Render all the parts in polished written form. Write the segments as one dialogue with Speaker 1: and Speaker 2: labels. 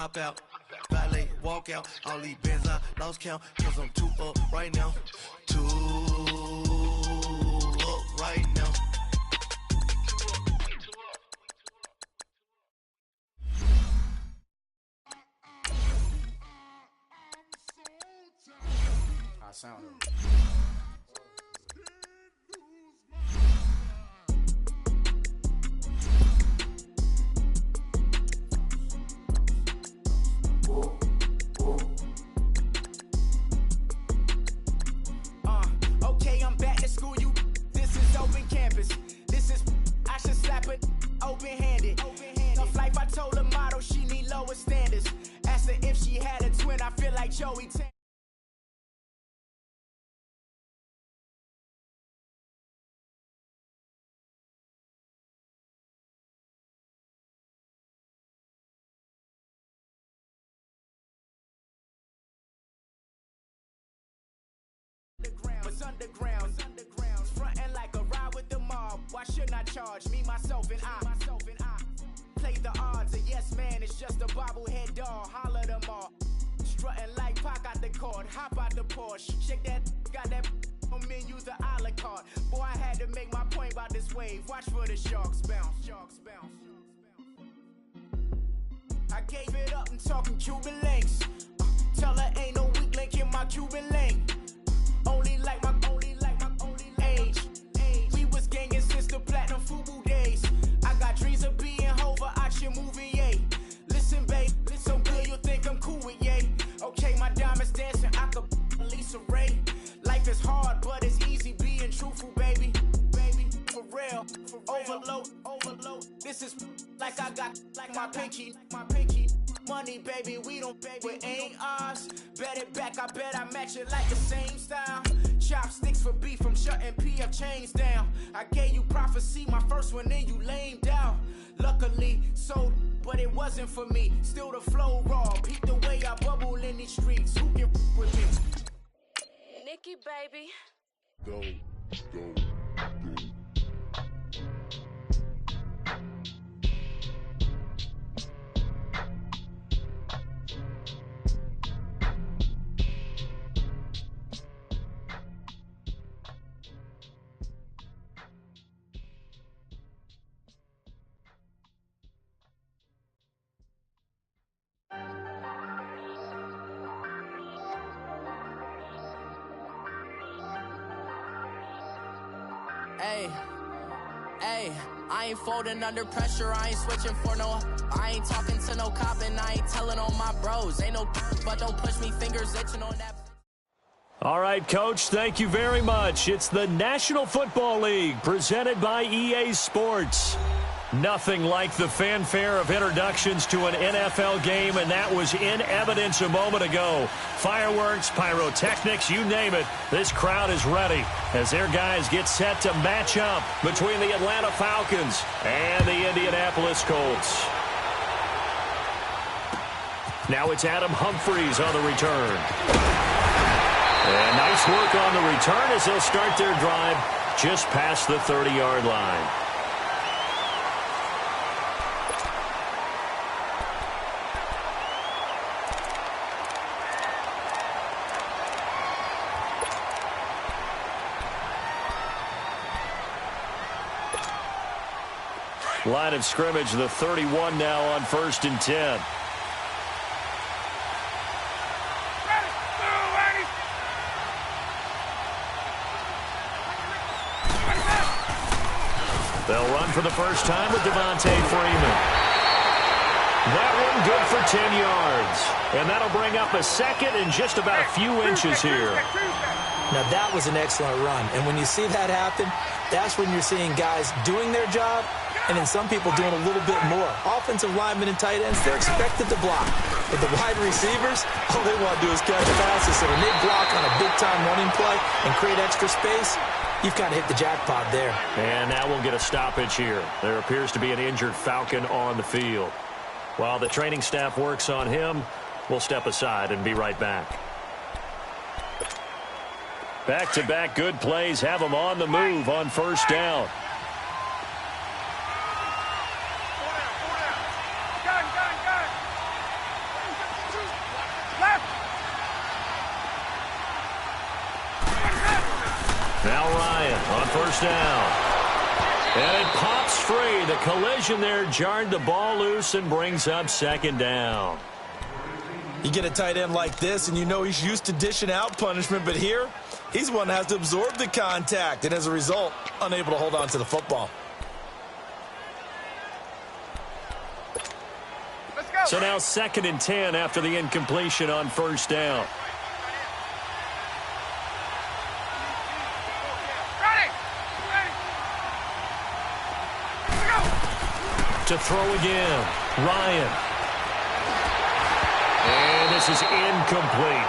Speaker 1: hop out, valet, walk out. All these bands I lost count, cause I'm too up right now. Too up right now.
Speaker 2: I sound it.
Speaker 3: Okay, I'm back to school, you. This is open campus. This is, I should slap it open-handed. Tough life, I told her model she need lower standards. Asked her if she had a twin, I feel like Joey. Underground, frontin' like a ride with the mob. Why shouldn't I charge me, myself, and I? Play the odds, a yes man is just a bobblehead doll. Holler them all, strutting like Pac out the court. Hop out the Porsche, shake that, got that on menu, the a la carte. Boy, I had to make my point about this wave. Watch for the sharks bounce, sharks bounce. I gave it up, I'm talking Cuban links. Tell her ain't no weak link in my Cuban link. Only like my age. We was gangin' since the platinum FUBU days. I got dreams of being Hova out your movie, yay. Listen, babe, listen good, you'll think I'm cool with yay. Okay, my diamonds dancing, I could Lisa Ray. Life is hard, but it's easy being truthful, baby. For real, overload. This is like I got like my pinky. Money, baby, we don't pay with ain't ours. Bet it back, I bet I match it like the same style. Chopsticks for beef, I'm shutting PF chains down. I gave you prophecy, my first one, then you lamed out. Luckily, sold, but it wasn't for me. Still the flow raw, peep the way I bubble in these streets. Who can with me?
Speaker 4: Nikki, baby.
Speaker 5: Go.
Speaker 6: Hey, I ain't folding under pressure, I ain't switching for no. I ain't talking to no cop and I ain't telling on my bros. Ain't no but don't push me, fingers itching on that.
Speaker 7: All right, Coach, thank you very much. It's the National Football League presented by EA Sports. Nothing like the fanfare of introductions to an NFL game, and that was in evidence a moment ago. Fireworks, pyrotechnics, you name it. This crowd is ready as their guys get set to match up between the Atlanta Falcons and the Indianapolis Colts. Now it's Adam Humphries on the return. And nice work on the return as they'll start their drive just past the 30-yard line. Line of scrimmage, the 31 now on 1st and 10. They'll run for the first time with Devontae Freeman. That one good for 10 yards. And that'll bring up a second and just about a few inches here.
Speaker 8: Now that was an excellent run. And when you see that happen, that's when you're seeing guys doing their job and then some people doing a little bit more. Offensive linemen and tight ends, they're expected to block. But the wide receivers, all they want to do is catch passes. So when they block on a big-time running play and create extra space, you've kind of hit the jackpot there.
Speaker 7: And now we'll get a stoppage here. There appears to be an injured Falcon on the field. While the training staff works on him, we'll step aside and be right back. Back-to-back good plays have them on the move on 1st down. Now Ryan on first down. And it pops free. The collision there jarred the ball loose and brings up second down.
Speaker 8: You get a tight end like this, and you know he's used to dishing out punishment, but here, he's one that has to absorb the contact, and as a result, unable to hold on to the football.
Speaker 3: Let's go.
Speaker 7: So now 2nd and 10 after the incompletion on first down. To throw again, Ryan. And this is incomplete.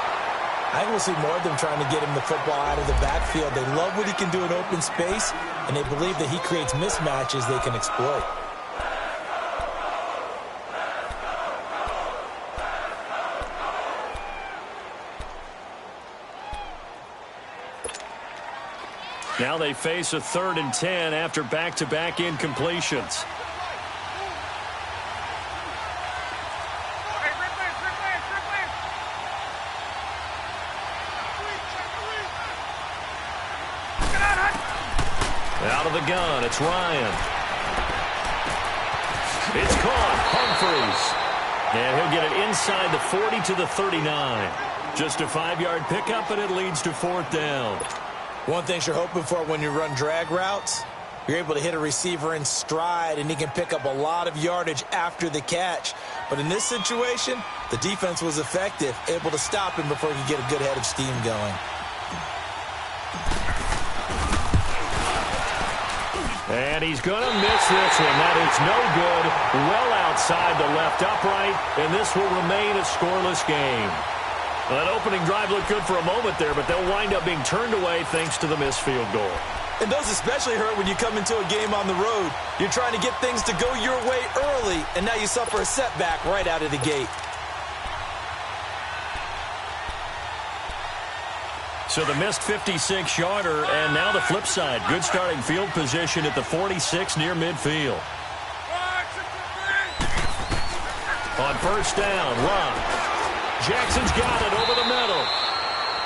Speaker 8: I think we'll see more of them trying to get him the football out of the backfield. They love what he can do in open space, and they believe that he creates mismatches they can exploit.
Speaker 7: Now they face a 3rd and 10 after back-to-back incompletions. Out of the gun, it's Ryan. It's caught, Humphries. And he'll get it inside the 40 to the 39. Just a 5-yard pickup, and it leads to 4th down.
Speaker 8: One thing you're hoping for when you run drag routes, you're able to hit a receiver in stride, and he can pick up a lot of yardage after the catch. But in this situation, the defense was effective, able to stop him before he could get a good head of steam going.
Speaker 7: And he's going to miss this one. That is no good. Well outside the left upright, and this will remain a scoreless game. Well, that opening drive looked good for a moment there, but they'll wind up being turned away thanks to the missed field goal.
Speaker 8: And those especially hurt when you come into a game on the road. You're trying to get things to go your way early, and now you suffer a setback right out of the gate.
Speaker 7: So the missed 56-yarder, and now the flip side. Good starting field position at the 46 near midfield. On first down, run. Jackson's got it over the middle.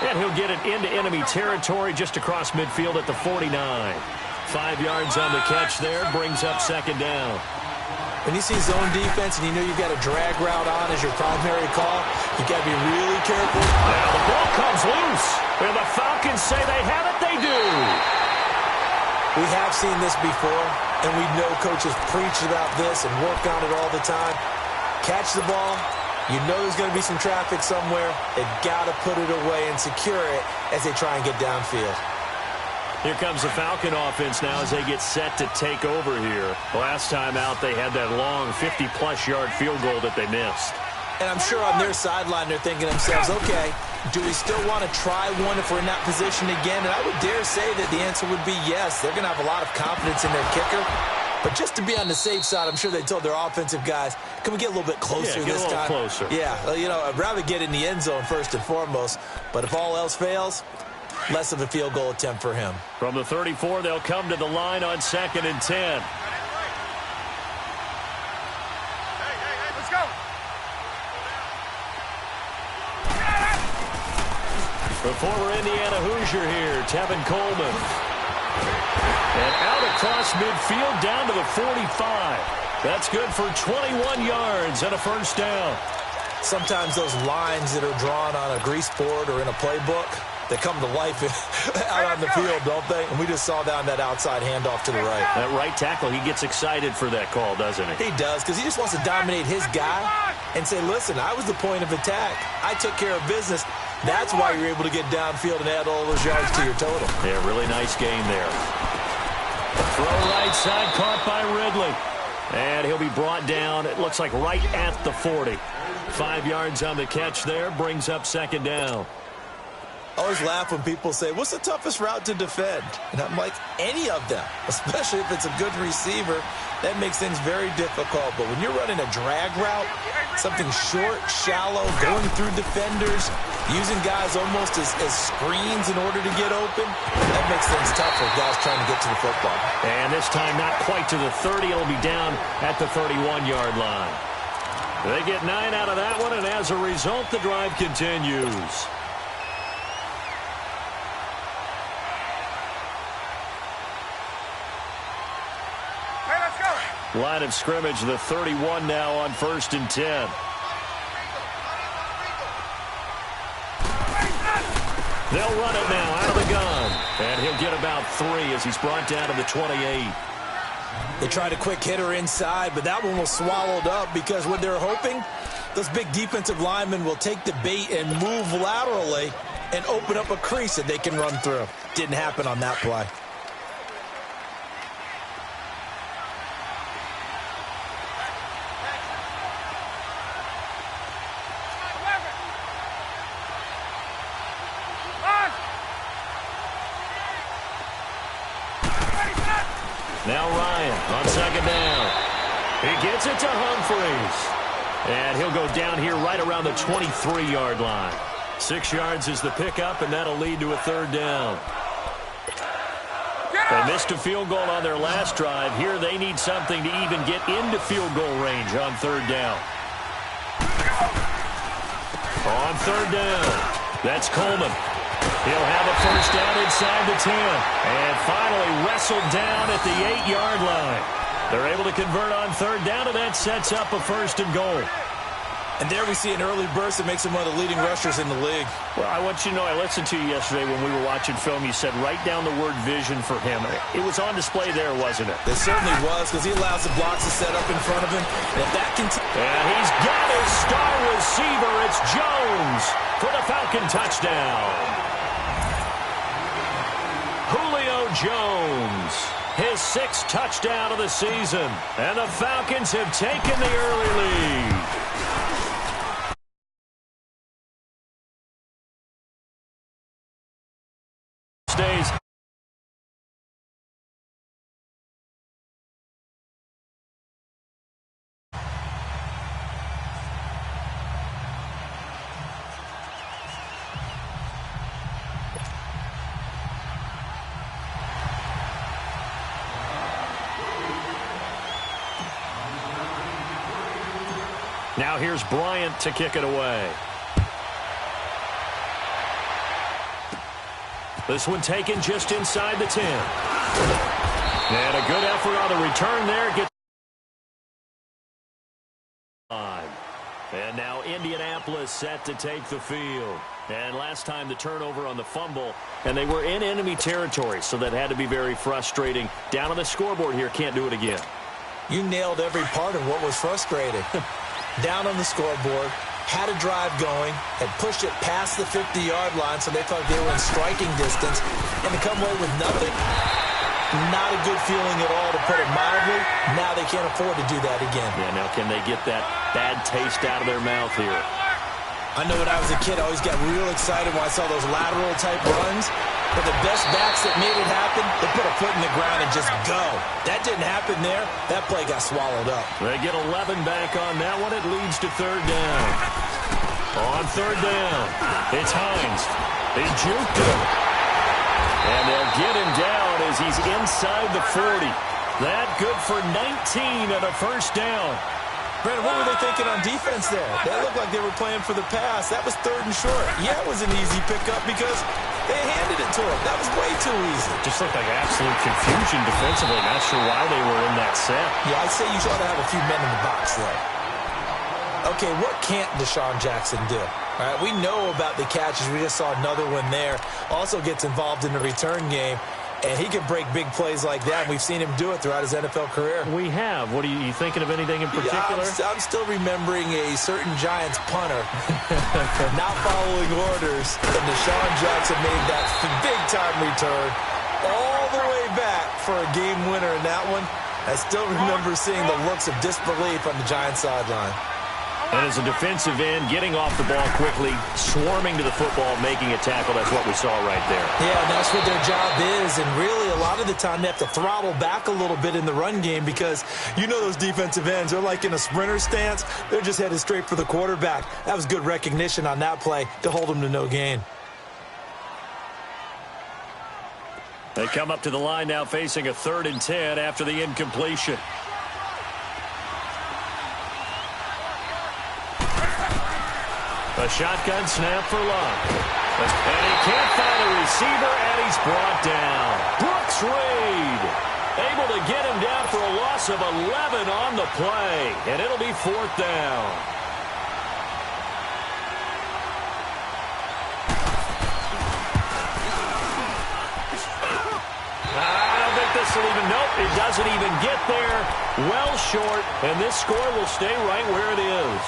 Speaker 7: And he'll get it into enemy territory just across midfield at the 49. 5 yards on the catch there, brings up second down.
Speaker 8: When you see zone defense and you know you've got a drag route on as your primary call, you've got to be really careful.
Speaker 7: Now the ball comes loose. And the Falcons say they have it, they do.
Speaker 8: We have seen this before, and we know coaches preach about this and work on it all the time. Catch the ball. You know there's going to be some traffic somewhere. They've got to put it away and secure it as they try and get downfield.
Speaker 7: Here comes the Falcon offense now as they get set to take over here. Last time out, they had that long 50-plus yard field goal that they missed.
Speaker 8: And I'm sure on their sideline they're thinking to themselves, okay, do we still want to try one if we're in that position again? And I would dare say that the answer would be yes. They're going to have a lot of confidence in their kicker. But just to be on the safe side, I'm sure they told their offensive guys, can we get a little bit closer this time?
Speaker 7: Closer.
Speaker 8: Yeah, you know, I'd rather get in the end zone first and foremost. But if all else fails, less of a field goal attempt for him.
Speaker 7: From the 34, they'll come to the line on 2nd and 10.
Speaker 3: Let's go.
Speaker 7: The former Indiana Hoosier here, Tevin Coleman. And out across midfield down to the 45. That's good for 21 yards and a first down.
Speaker 8: Sometimes those lines that are drawn on a grease board or in a playbook, they come to life out on the field, don't they? And we just saw down that outside handoff to the right.
Speaker 7: That right tackle, he gets excited for that call, doesn't he?
Speaker 8: He does, because he just wants to dominate his guy and say, listen, I was the point of attack. I took care of business. That's why you're able to get downfield and add all those yards to your total.
Speaker 7: Yeah, really nice game there. Throw right side, caught by Ridley. And he'll be brought down, it looks like right at the 40. 5 yards on the catch there, brings up second down.
Speaker 8: I always laugh when people say, what's the toughest route to defend? And I'm like, any of them, especially if it's a good receiver. That makes things very difficult. But when you're running a drag route, something short, shallow, going through defenders, using guys almost as screens in order to get open, that makes things tough for guys trying to get to the football.
Speaker 7: And this time not quite to the 30. It'll be down at the 31-yard line. They get 9 out of that one, and as a result, the drive continues. Line of scrimmage, the 31 now on 1st and 10. They'll run it now out of the gun. And he'll get about 3 as he's brought down to the 28.
Speaker 8: They tried a quick hitter inside, but that one was swallowed up because what they're hoping, those big defensive linemen will take the bait and move laterally and open up a crease that they can run through. Didn't happen on that play.
Speaker 7: Now Ryan on 2nd down. He gets it to Humphreys. And he'll go down here right around the 23-yard line. 6 yards is the pickup, and that'll lead to a 3rd down. They missed a field goal on their last drive. Here they need something to even get into field goal range on 3rd down. On 3rd down, that's Coleman. He'll have a 1st down inside the 10. And finally wrestled down at the 8-yard line. They're able to convert on 3rd down, and that sets up a 1st and goal.
Speaker 8: And there we see an early burst that makes him one of the leading rushers in the league.
Speaker 7: Well, I want you to know, I listened to you yesterday when we were watching film. You said write down the word vision for him. It was on display there, wasn't it?
Speaker 8: It certainly was, because he allows the blocks to set up in front of him. And if that continues...
Speaker 7: And he's got his star receiver. It's Jones for the Falcon touchdown. Julio Jones, his 6th touchdown of the season. And the Falcons have taken the early lead. Stays. Now here's Bryant to kick it away. This one taken just inside the 10. And a good effort on the return there. And now Indianapolis set to take the field. And last time the turnover on the fumble, and they were in enemy territory, so that had to be very frustrating. Down on the scoreboard here, can't do it again.
Speaker 8: You nailed every part of what was frustrating. Down on the scoreboard, had a drive going, had pushed it past the 50-yard line, so they thought they were in striking distance, and to come away with nothing, not a good feeling at all, to put it mildly. Now they can't afford to do that again.
Speaker 7: Yeah, now can they get that bad taste out of their mouth here?
Speaker 8: I know when I was a kid, I always got real excited when I saw those lateral-type runs. But the best backs that made it happen, they put a foot in the ground and just go. That didn't happen there. That play got swallowed up.
Speaker 7: They get 11 back on that one. It leads to 3rd down. On 3rd down, it's Hines. He juked him. And they'll get him down as he's inside the 40. That good for 19 and a 1st down.
Speaker 8: Brandon, what were they thinking on defense there? They looked like they were playing for the pass. That was 3rd and short. Yeah, it was an easy pickup because they handed it to him. That was way too easy.
Speaker 7: Just looked like absolute confusion defensively. Not sure why they were in that set.
Speaker 8: Yeah, I'd say you ought to have a few men in the box there. Okay, what can't Deshaun Jackson do? All right, we know about the catches. We just saw another one there. Also gets involved in the return game. And he can break big plays like that. We've seen him do it throughout his NFL career.
Speaker 7: We have. What are you thinking of anything in particular?
Speaker 8: Yeah, I'm still remembering a certain Giants punter not following orders. And Deshaun Jackson made that big-time return all the way back for a game winner in that one. I still remember seeing the looks of disbelief on the Giants sideline.
Speaker 7: And as a defensive end, getting off the ball quickly, swarming to the football, making a tackle, that's what we saw right there.
Speaker 8: Yeah, and that's what their job is. And really, a lot of the time, they have to throttle back a little bit in the run game because you know those defensive ends, they're like in a sprinter stance. They're just headed straight for the quarterback. That was good recognition on that play to hold them to no gain.
Speaker 7: They come up to the line now facing a 3rd and 10 after the incompletion. A shotgun snap for Luck. And he can't find a receiver, and he's brought down. Brooks Reed. Able to get him down for a loss of 11 on the play, and it'll be 4th down. I don't think this will even, nope, it doesn't even get there. Well short, and this score will stay right where it is.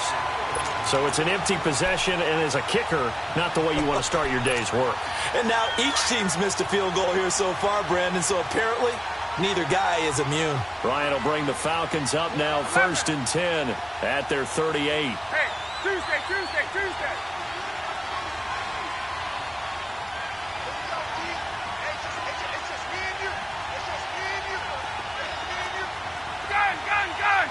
Speaker 7: So it's an empty possession, and as a kicker, not the way you want to start your day's work.
Speaker 8: And now each team's missed a field goal here so far, Brandon, so apparently neither guy is immune.
Speaker 7: Ryan will bring the Falcons up now, 1st and 10 at their 38.
Speaker 2: Hey, Tuesday. Gun.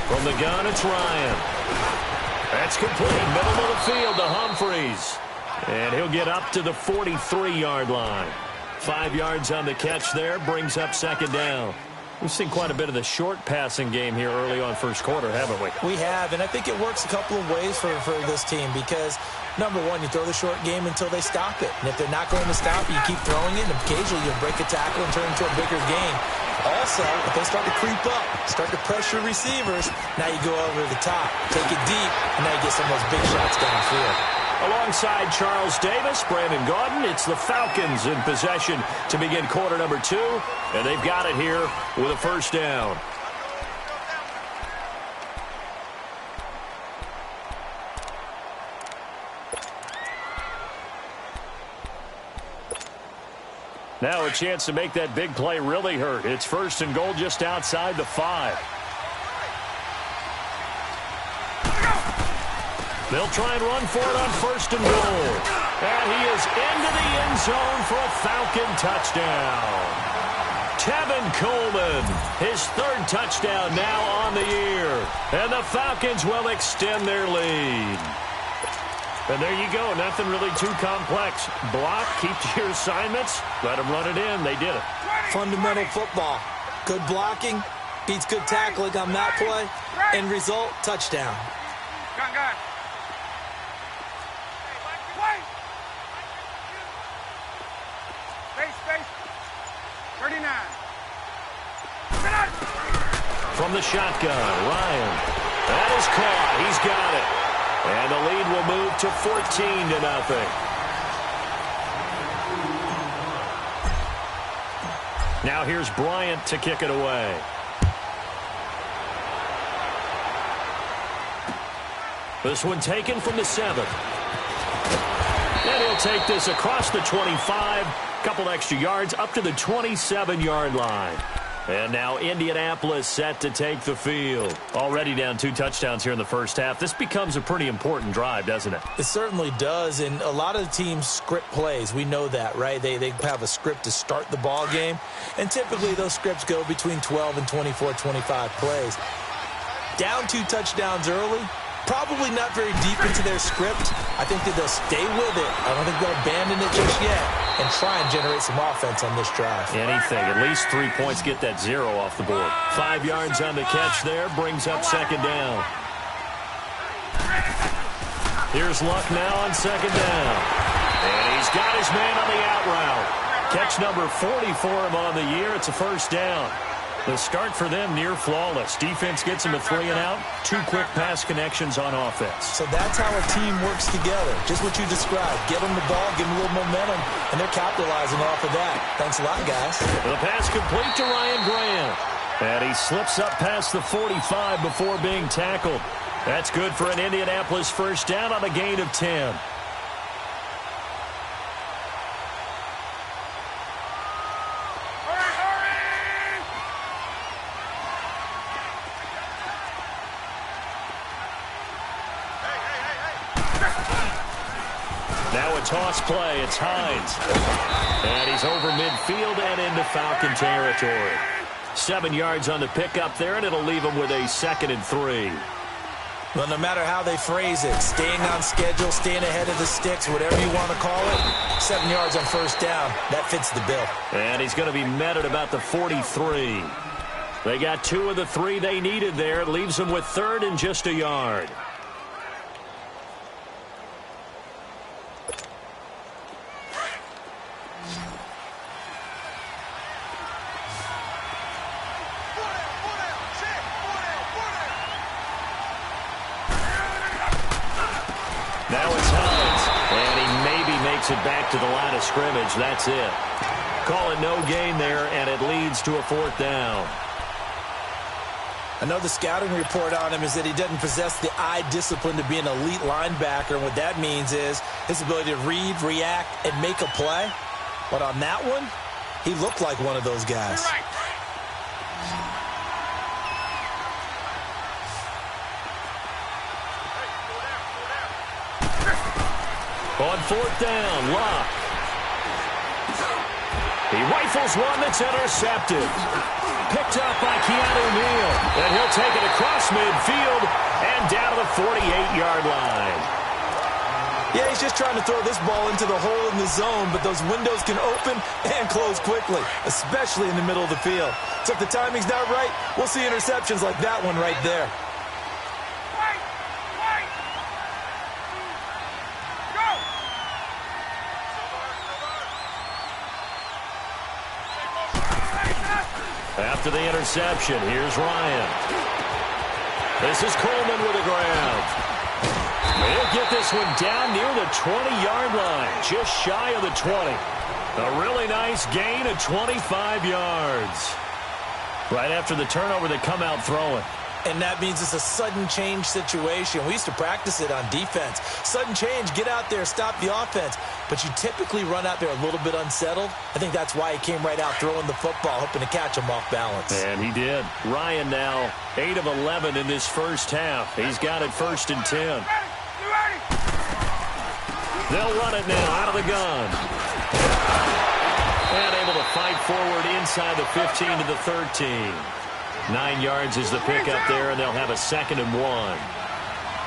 Speaker 7: From the gun, it's Ryan. That's complete. Middle of the field to Humphreys. And he'll get up to the 43-yard line. 5 yards on the catch there, brings up 2nd down. We've seen quite a bit of the short passing game here early on first quarter, haven't we?
Speaker 8: We have, and I think it works a couple of ways for this team because, number one, you throw the short game until they stop it. And if they're not going to stop it, you keep throwing it, and occasionally you'll break a tackle and turn it into a bigger game. Also, if they start to creep up, start to pressure receivers, now you go over the top, take it deep, and now you get some of those big shots downfield.
Speaker 7: Alongside Charles Davis, Brandon Gaudin, it's the Falcons in possession to begin quarter number 2, and they've got it here with a 1st down. Now a chance to make that big play really hurt. It's 1st and goal just outside the 5. They'll try and run for it on 1st and goal. And he is into the end zone for a Falcon touchdown. Tevin Coleman, his 3rd touchdown now on the year. And the Falcons will extend their lead. And there you go. Nothing really too complex. Block, keep to your assignments, let them run it in. They did it.
Speaker 8: Fundamental football. Good blocking, beats good tackling on that play. End result, touchdown.
Speaker 2: Gun. Space. 39.
Speaker 7: From the shotgun, Ryan. That is caught. He's got it. And the lead will move to 14-0. Now here's Bryant to kick it away. This one taken from the 7. And he'll take this across the 25. Couple extra yards up to the 27-yard line. And now Indianapolis set to take the field. Already down 2 touchdowns here in the first half. This becomes a pretty important drive, doesn't it?
Speaker 8: It certainly does, and a lot of the teams script plays. We know that, right? They have a script to start the ball game, and typically those scripts go between 12 and 24, 25 plays. Down 2 touchdowns early, probably not very deep into their script. I think that they'll stay with it. I don't think they'll abandon it just yet and try and generate some offense on this drive.
Speaker 7: Anything. At least 3 points, get that 0 off the board. 5 yards on the catch there, brings up 2nd down. Here's Luck now on 2nd down. And he's got his man on the out route. Catch number 40 for him on the year. It's a 1st down. The start for them near flawless. Defense gets them a 3 and out. 2 quick pass connections on offense.
Speaker 8: So that's how a team works together. Just what you described. Get them the ball, give them a little momentum, and they're capitalizing off of that. Thanks a lot, guys.
Speaker 7: The pass complete to Ryan Grant. And he slips up past the 45 before being tackled. That's good for an Indianapolis 1st down on a gain of 10. Toss play, it's Hines. And he's over midfield and into Falcon territory. 7 yards on the pickup there, and it'll leave him with a 2nd and 3.
Speaker 8: Well, no matter how they phrase it, staying on schedule, staying ahead of the sticks, whatever you want to call it, 7 yards on 1st down, that fits the bill.
Speaker 7: And he's going to be met at about the 43. They got 2 of the 3 they needed there. It leaves them with 3rd and just a yard. gets it back to the line of scrimmage. That's it. Call it no gain there, and it leads to a 4th down.
Speaker 8: I know the scouting report on him is that he doesn't possess the eye discipline to be an elite linebacker, and what that means is his ability to read, react, and make a play. But on that one, he looked like one of those guys.
Speaker 7: On 4th down, Locke. He rifles one that's intercepted. Picked up by Keanu Neal. And he'll take it across midfield and down to the 48-yard line.
Speaker 8: Yeah, he's just trying to throw this ball into the hole in the zone, but those windows can open and close quickly, especially in the middle of the field. So if the timing's not right, we'll see interceptions like that one right there.
Speaker 7: After the interception, here's Ryan. This is Coleman with a grab. He'll get this one down near the 20-yard line, just shy of the 20. A really nice gain of 25 yards. Right after the turnover, they come out throwing.
Speaker 8: And that means it's a sudden change situation. We used to practice it on defense. Sudden change, get out there, stop the offense. But you typically run out there a little bit unsettled. I think that's why he came right out throwing the football, hoping to catch him off balance.
Speaker 7: And he did. Ryan now 8 of 11 in this first half. He's got it 1st and 10. They'll run it now out of the gun. And able to fight forward inside the 15 to the 13. 9 yards is the pickup there, and they'll have a 2nd and 1.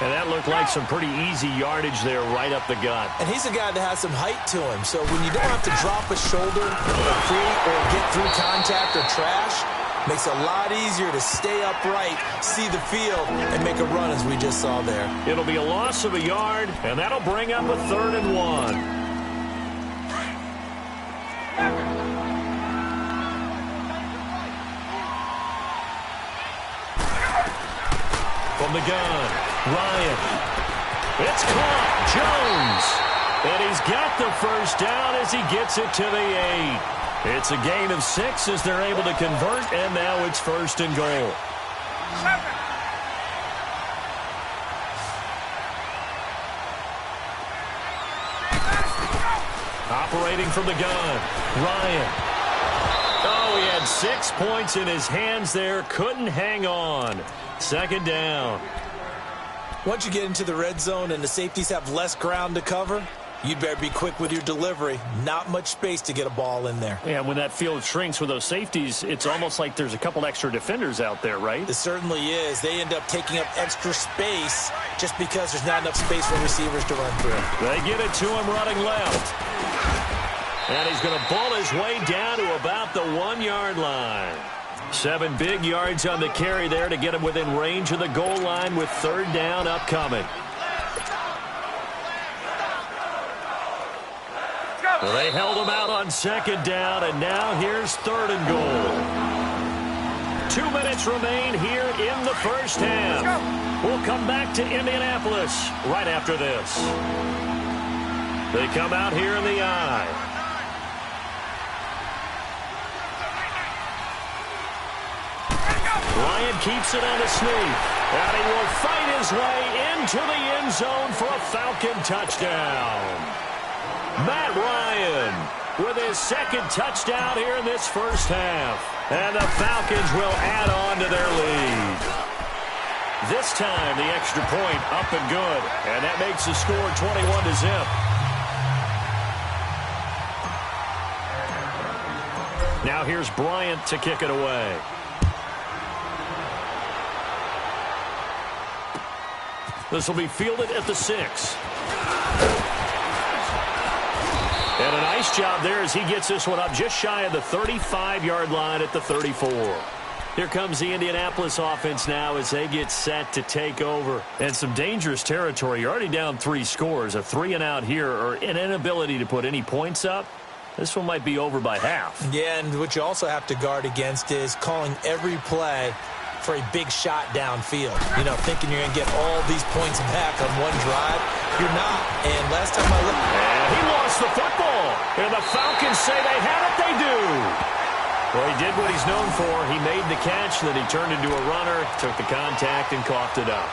Speaker 7: And that looked like some pretty easy yardage there right up the gut.
Speaker 8: And he's a guy that has some height to him, so when you don't have to drop a shoulder or get through contact or trash, makes it a lot easier to stay upright, see the field, and make a run as we just saw there.
Speaker 7: It'll be a loss of a yard, and that'll bring up a 3rd and 1. From the gun, Ryan. It's caught, Jones. And he's got the 1st down as he gets it to the 8. It's a gain of 6 as they're able to convert, and now it's 1st and goal. Operating from the gun, Ryan. Oh, he had 6 points in his hands there, couldn't hang on. 2nd down.
Speaker 8: Once you get into the red zone and the safeties have less ground to cover, you'd better be quick with your delivery. Not much space to get a ball in there.
Speaker 7: Yeah, when that field shrinks with those safeties, it's almost like there's a couple extra defenders out there, right?
Speaker 8: It certainly is. They end up taking up extra space just because there's not enough space for receivers to run through.
Speaker 7: They get it to him running left. And he's going to ball his way down to about the 1-yard line. 7 big yards on the carry there to get him within range of the goal line with 3rd down upcoming. Well, they held him out on 2nd down, and now here's 3rd and goal. 2 minutes remain here in the first half. We'll come back to Indianapolis right after this. They come out here in the I. Ryan keeps it on a sneak, and he will fight his way into the end zone for a Falcon touchdown. Matt Ryan with his 2nd touchdown here in this first half, and the Falcons will add on to their lead. This time, the extra point up and good, and that makes the score 21-0. Now here's Bryant to kick it away. This will be fielded at the 6. And a nice job there as he gets this one up just shy of the 35-yard line at the 34. Here comes the Indianapolis offense now as they get set to take over. And some dangerous territory. You're already down 3 scores. A 3-and-out here or an inability to put any points up. This one might be over by half.
Speaker 8: Yeah, and what you also have to guard against is calling every play for a big shot downfield. You know, thinking you're going to get all these points back on one drive. you're not. And last time I looked...
Speaker 7: And he lost the football. And the Falcons say they have it. They do. Well, he did what he's known for. He made the catch, then he turned into a runner, took the contact, and coughed it up.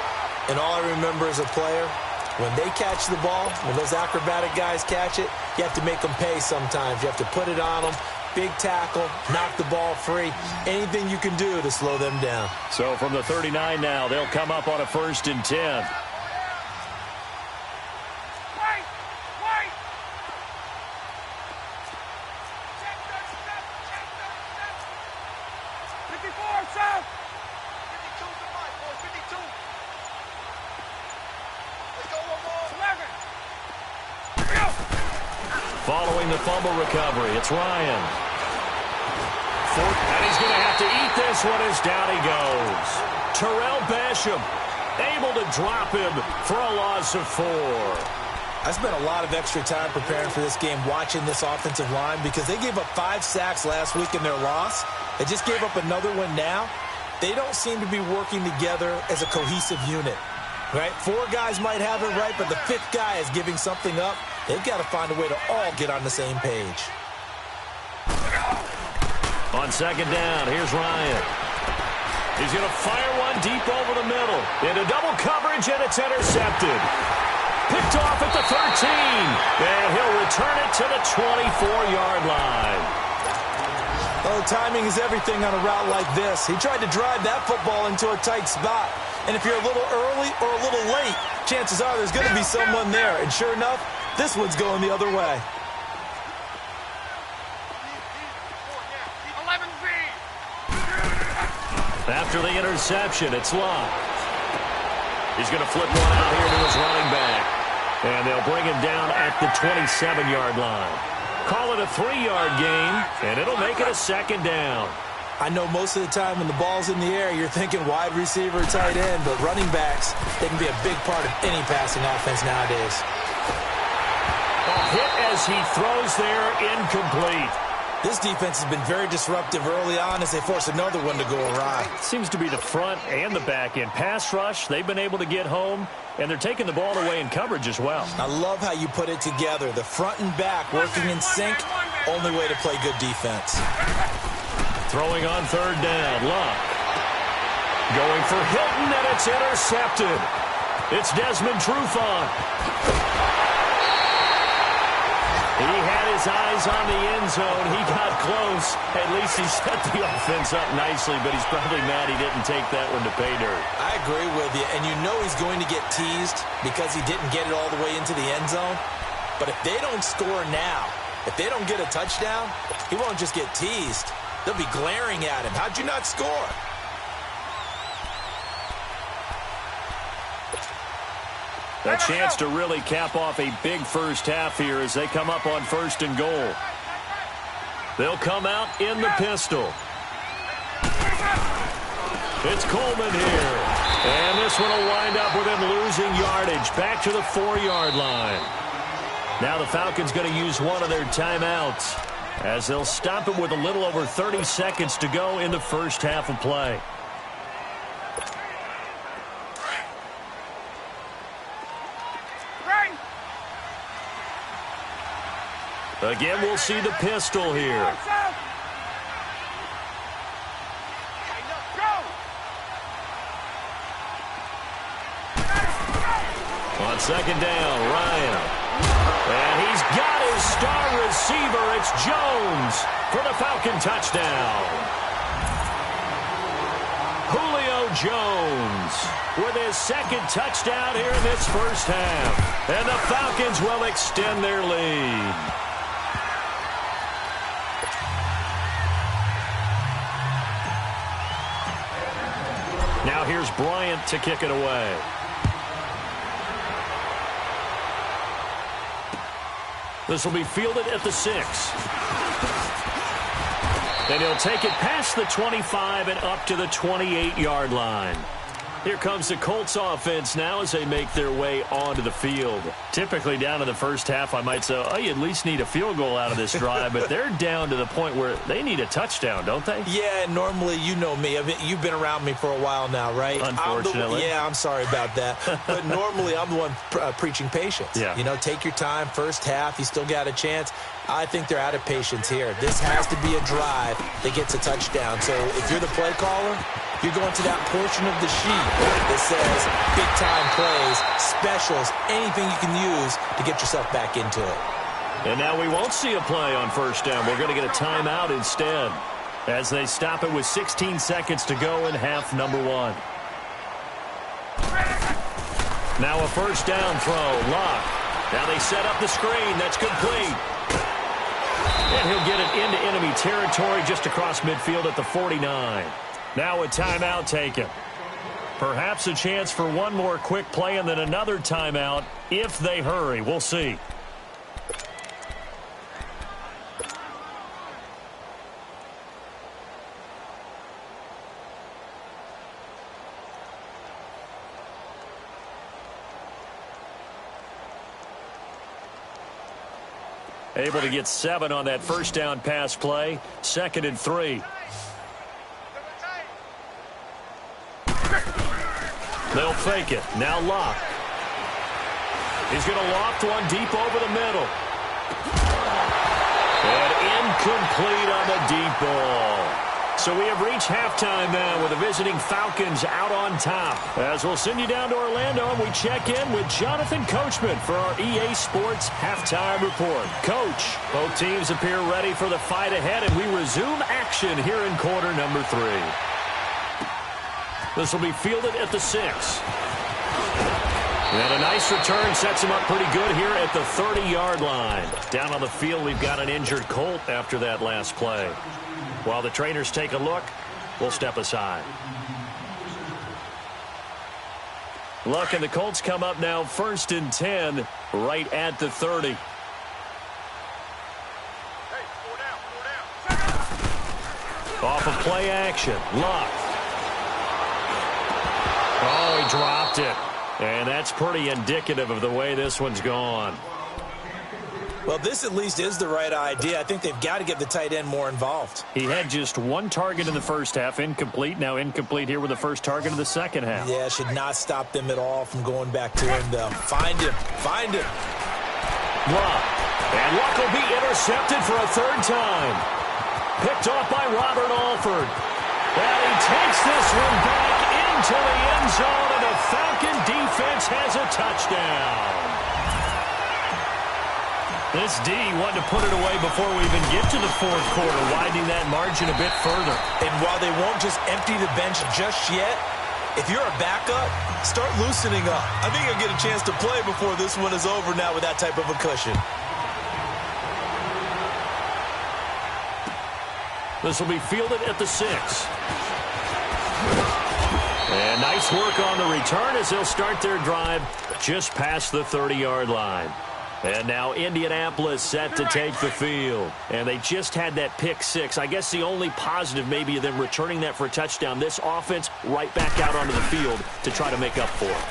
Speaker 8: And all I remember as a player, when they catch the ball, when those acrobatic guys catch it, you have to make them pay sometimes. You have to put it on them, big tackle, knock the ball free, anything you can do to slow them down.
Speaker 7: So from the 39 now, they'll come up on a 1st and 10. Following the fumble recovery, it's Ryan. And he's going to have to eat this one as down he goes. Terrell Basham able to drop him for a loss of 4.
Speaker 8: I spent a lot of extra time preparing for this game watching this offensive line because they gave up 5 sacks last week in their loss. They just gave up another one now. They don't seem to be working together as a cohesive unit. Right? 4 guys might have it right, but the 5th guy is giving something up. They've got to find a way to all get on the same page.
Speaker 7: On 2nd down, here's Ryan. He's going to fire one deep over the middle. Into double coverage, and it's intercepted. Picked off at the 13. And he'll return it to the 24-yard line.
Speaker 8: Oh, timing is everything on a route like this. He tried to drive that football into a tight spot. And if you're a little early or a little late, chances are there's going to be someone there. And sure enough, this one's going the other way.
Speaker 2: 11B.
Speaker 7: After the interception, it's Love. He's going to flip one out here to his running back. And they'll bring him down at the 27-yard line. Call it a 3-yard gain, and it'll make it a 2nd down.
Speaker 8: I know most of the time when the ball's in the air, you're thinking wide receiver, tight end, but running backs, they can be a big part of any passing offense nowadays.
Speaker 7: A hit as he throws there, incomplete.
Speaker 8: This defense has been very disruptive early on as they force another one to go awry.
Speaker 7: Seems to be the front and the back end. Pass rush, they've been able to get home, and they're taking the ball away in coverage as well.
Speaker 8: I love how you put it together. The front and back working in sync, only way to play good defense.
Speaker 7: Throwing on 3rd down, Luck. Going for Hilton, and it's intercepted. It's Desmond Trufant. He had his eyes on the end zone. He got close. At least he set the offense up nicely, but he's probably mad he didn't take that one to pay dirt.
Speaker 8: I agree with you, and you know he's going to get teased because he didn't get it all the way into the end zone. But if they don't score now, if they don't get a touchdown, he won't just get teased. They'll be glaring at him. How'd you not score?
Speaker 7: A chance to really cap off a big first half here as they come up on 1st and goal. They'll come out in the pistol. It's Coleman here. And this one will wind up with him losing yardage back to the 4-yard line. Now the Falcons going to use one of their timeouts as they'll stop it with a little over 30 seconds to go in the first half of play. Again, we'll see the pistol here. On 2nd down, Ryan. And he's got his star receiver. It's Jones for the Falcon touchdown. Julio Jones with his 2nd touchdown here in this first half. And the Falcons will extend their lead. Now here's Bryant to kick it away. This will be fielded at the 6. And he'll take it past the 25 and up to the 28-yard line. Here comes the Colts offense now as they make their way onto the field. Typically down in the first half, I might say, oh, you at least need a field goal out of this drive, but they're down to the point where they need a touchdown, don't they?
Speaker 8: Yeah, normally, you know me. I mean, you've been around me for a while now, right?
Speaker 7: Unfortunately.
Speaker 8: I'm sorry about that. But normally, I'm the one preaching patience.
Speaker 7: Yeah.
Speaker 8: You know, take your time. First half, you still got a chance. I think they're out of patience here. This has to be a drive that gets a touchdown. So if you're the play caller, you're going to that portion of the sheet that says big-time plays, specials, anything you can use to get yourself back into it.
Speaker 7: And now we won't see a play on first down. We're going to get a timeout instead as they stop it with 16 seconds to go in half number 1. Now a first down throw. Lock. Now they set up the screen. That's complete. And he'll get it into enemy territory just across midfield at the 49. Now a timeout taken. Perhaps a chance for one more quick play and then another timeout if they hurry. We'll see. Able to get 7 on that first down pass play. 2nd and 3. They'll fake it. Now Lock. He's going to loft one deep over the middle. And incomplete on the deep ball. So we have reached halftime now with the visiting Falcons out on top. As we'll send you down to Orlando and we check in with Jonathan Coachman for our EA Sports Halftime Report. Coach, both teams appear ready for the fight ahead, and we resume action here in quarter number 3. This will be fielded at the 6. And a nice return sets him up pretty good here at the 30-yard line. Down on the field, we've got an injured Colt after that last play. While the trainers take a look, we'll step aside. Luck and the Colts come up now 1st and 10 right at the 30. Off of play action. Luck. Oh, he dropped it. And that's pretty indicative of the way this one's gone.
Speaker 8: Well, this at least is the right idea. I think they've got to get the tight end more involved.
Speaker 7: He had just 1 target in the first half, incomplete. Now incomplete here with the first target of the second half.
Speaker 8: Yeah, should not stop them at all from going back to him, though. Find him. Find him.
Speaker 7: Luck. And Luck will be intercepted for a 3rd time. Picked off by Robert Alford. And he takes this one back into the end zone, and the Falcon defense has a touchdown. This D wanted to put it away before we even get to the 4th quarter, widening that margin a bit further.
Speaker 8: And while they won't just empty the bench just yet, if you're a backup, start loosening up. I think you'll get a chance to play before this one is over now with that type of a cushion.
Speaker 7: This will be fielded at the 6. And nice work on the return as they'll start their drive just past the 30-yard line. And now Indianapolis set to take the field. And they just had that pick 6. I guess the only positive maybe of them returning that for a touchdown. This offense right back out onto the field to try to make up for it.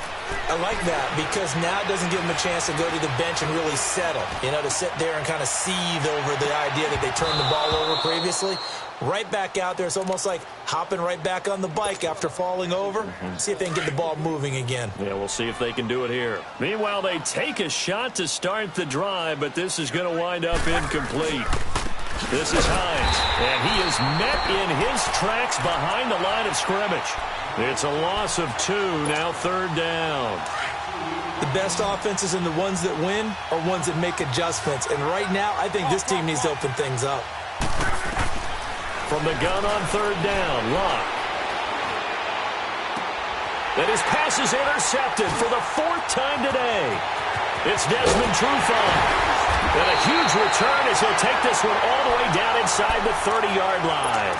Speaker 8: I like that because now it doesn't give them a chance to go to the bench and really settle. You know, to sit there and kind of seethe over the idea that they turned the ball over previously. Right back out there. It's almost like hopping right back on the bike after falling over. See if they can get the ball moving again.
Speaker 7: Yeah, we'll see if they can do it here. Meanwhile, they take a shot to start the drive, but this is going to wind up incomplete. This is Hines, and he is met in his tracks behind the line of scrimmage. It's a loss of 2, now 3rd down.
Speaker 8: The best offenses and the ones that win are ones that make adjustments. And right now, I think this team needs to open things up.
Speaker 7: From the gun on 3rd down, Luck. And his pass is intercepted for the 4th time today. It's Desmond Trufant. And a huge return as he'll take this one all the way down inside the 30-yard line.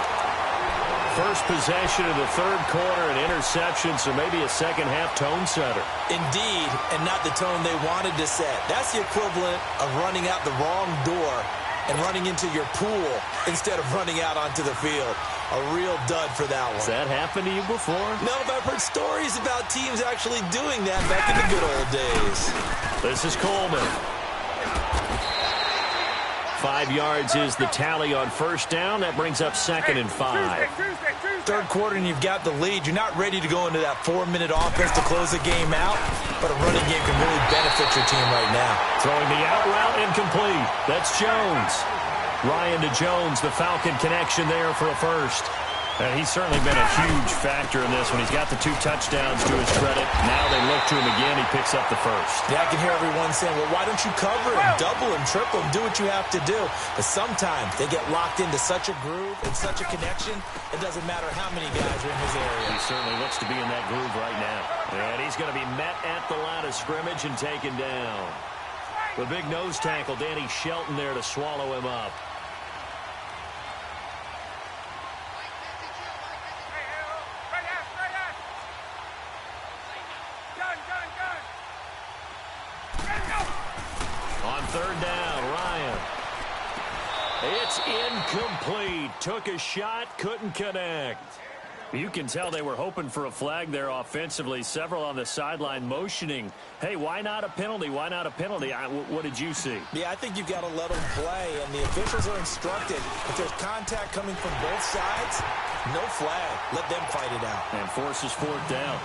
Speaker 7: First possession of the 3rd quarter, an interception, so maybe a second-half tone setter.
Speaker 8: Indeed, and not the tone they wanted to set. That's the equivalent of running out the wrong door and running into your pool instead of running out onto the field. A real dud for that one.
Speaker 7: Has that happened to you before?
Speaker 8: No, but I've heard stories about teams actually doing that back in the good old days.
Speaker 7: This is Coleman. 5 yards is the tally on first down. That brings up 2nd and 5.
Speaker 8: Third quarter and you've got the lead. You're not ready to go into that 4-minute offense to close the game out, but a running game can really benefit your team right now.
Speaker 7: Throwing the out route incomplete. That's Jones. Ryan to Jones, the Falcon connection there for a first. And he's certainly been a huge factor in this one. He's got the 2 touchdowns to his credit. Now they look to him again. He picks up the first.
Speaker 8: Yeah, I can hear everyone saying, well, why don't you cover him, double him, triple him, do what you have to do. But sometimes they get locked into such a groove and such a connection, it doesn't matter how many guys are in his area.
Speaker 7: He certainly looks to be in that groove right now. And he's going to be met at the line of scrimmage and taken down. The big nose tackle, Danny Shelton, there to swallow him up. On third down, Ryan. It's incomplete. Took a shot, couldn't connect. You can tell they were hoping for a flag there offensively. Several on the sideline motioning. Hey, why not a penalty? Why not a penalty? What did you see?
Speaker 8: Yeah, I think you've got to let them play, and the officials are instructed. If there's contact coming from both sides, no flag. Let them fight it out.
Speaker 7: And forces 4th down.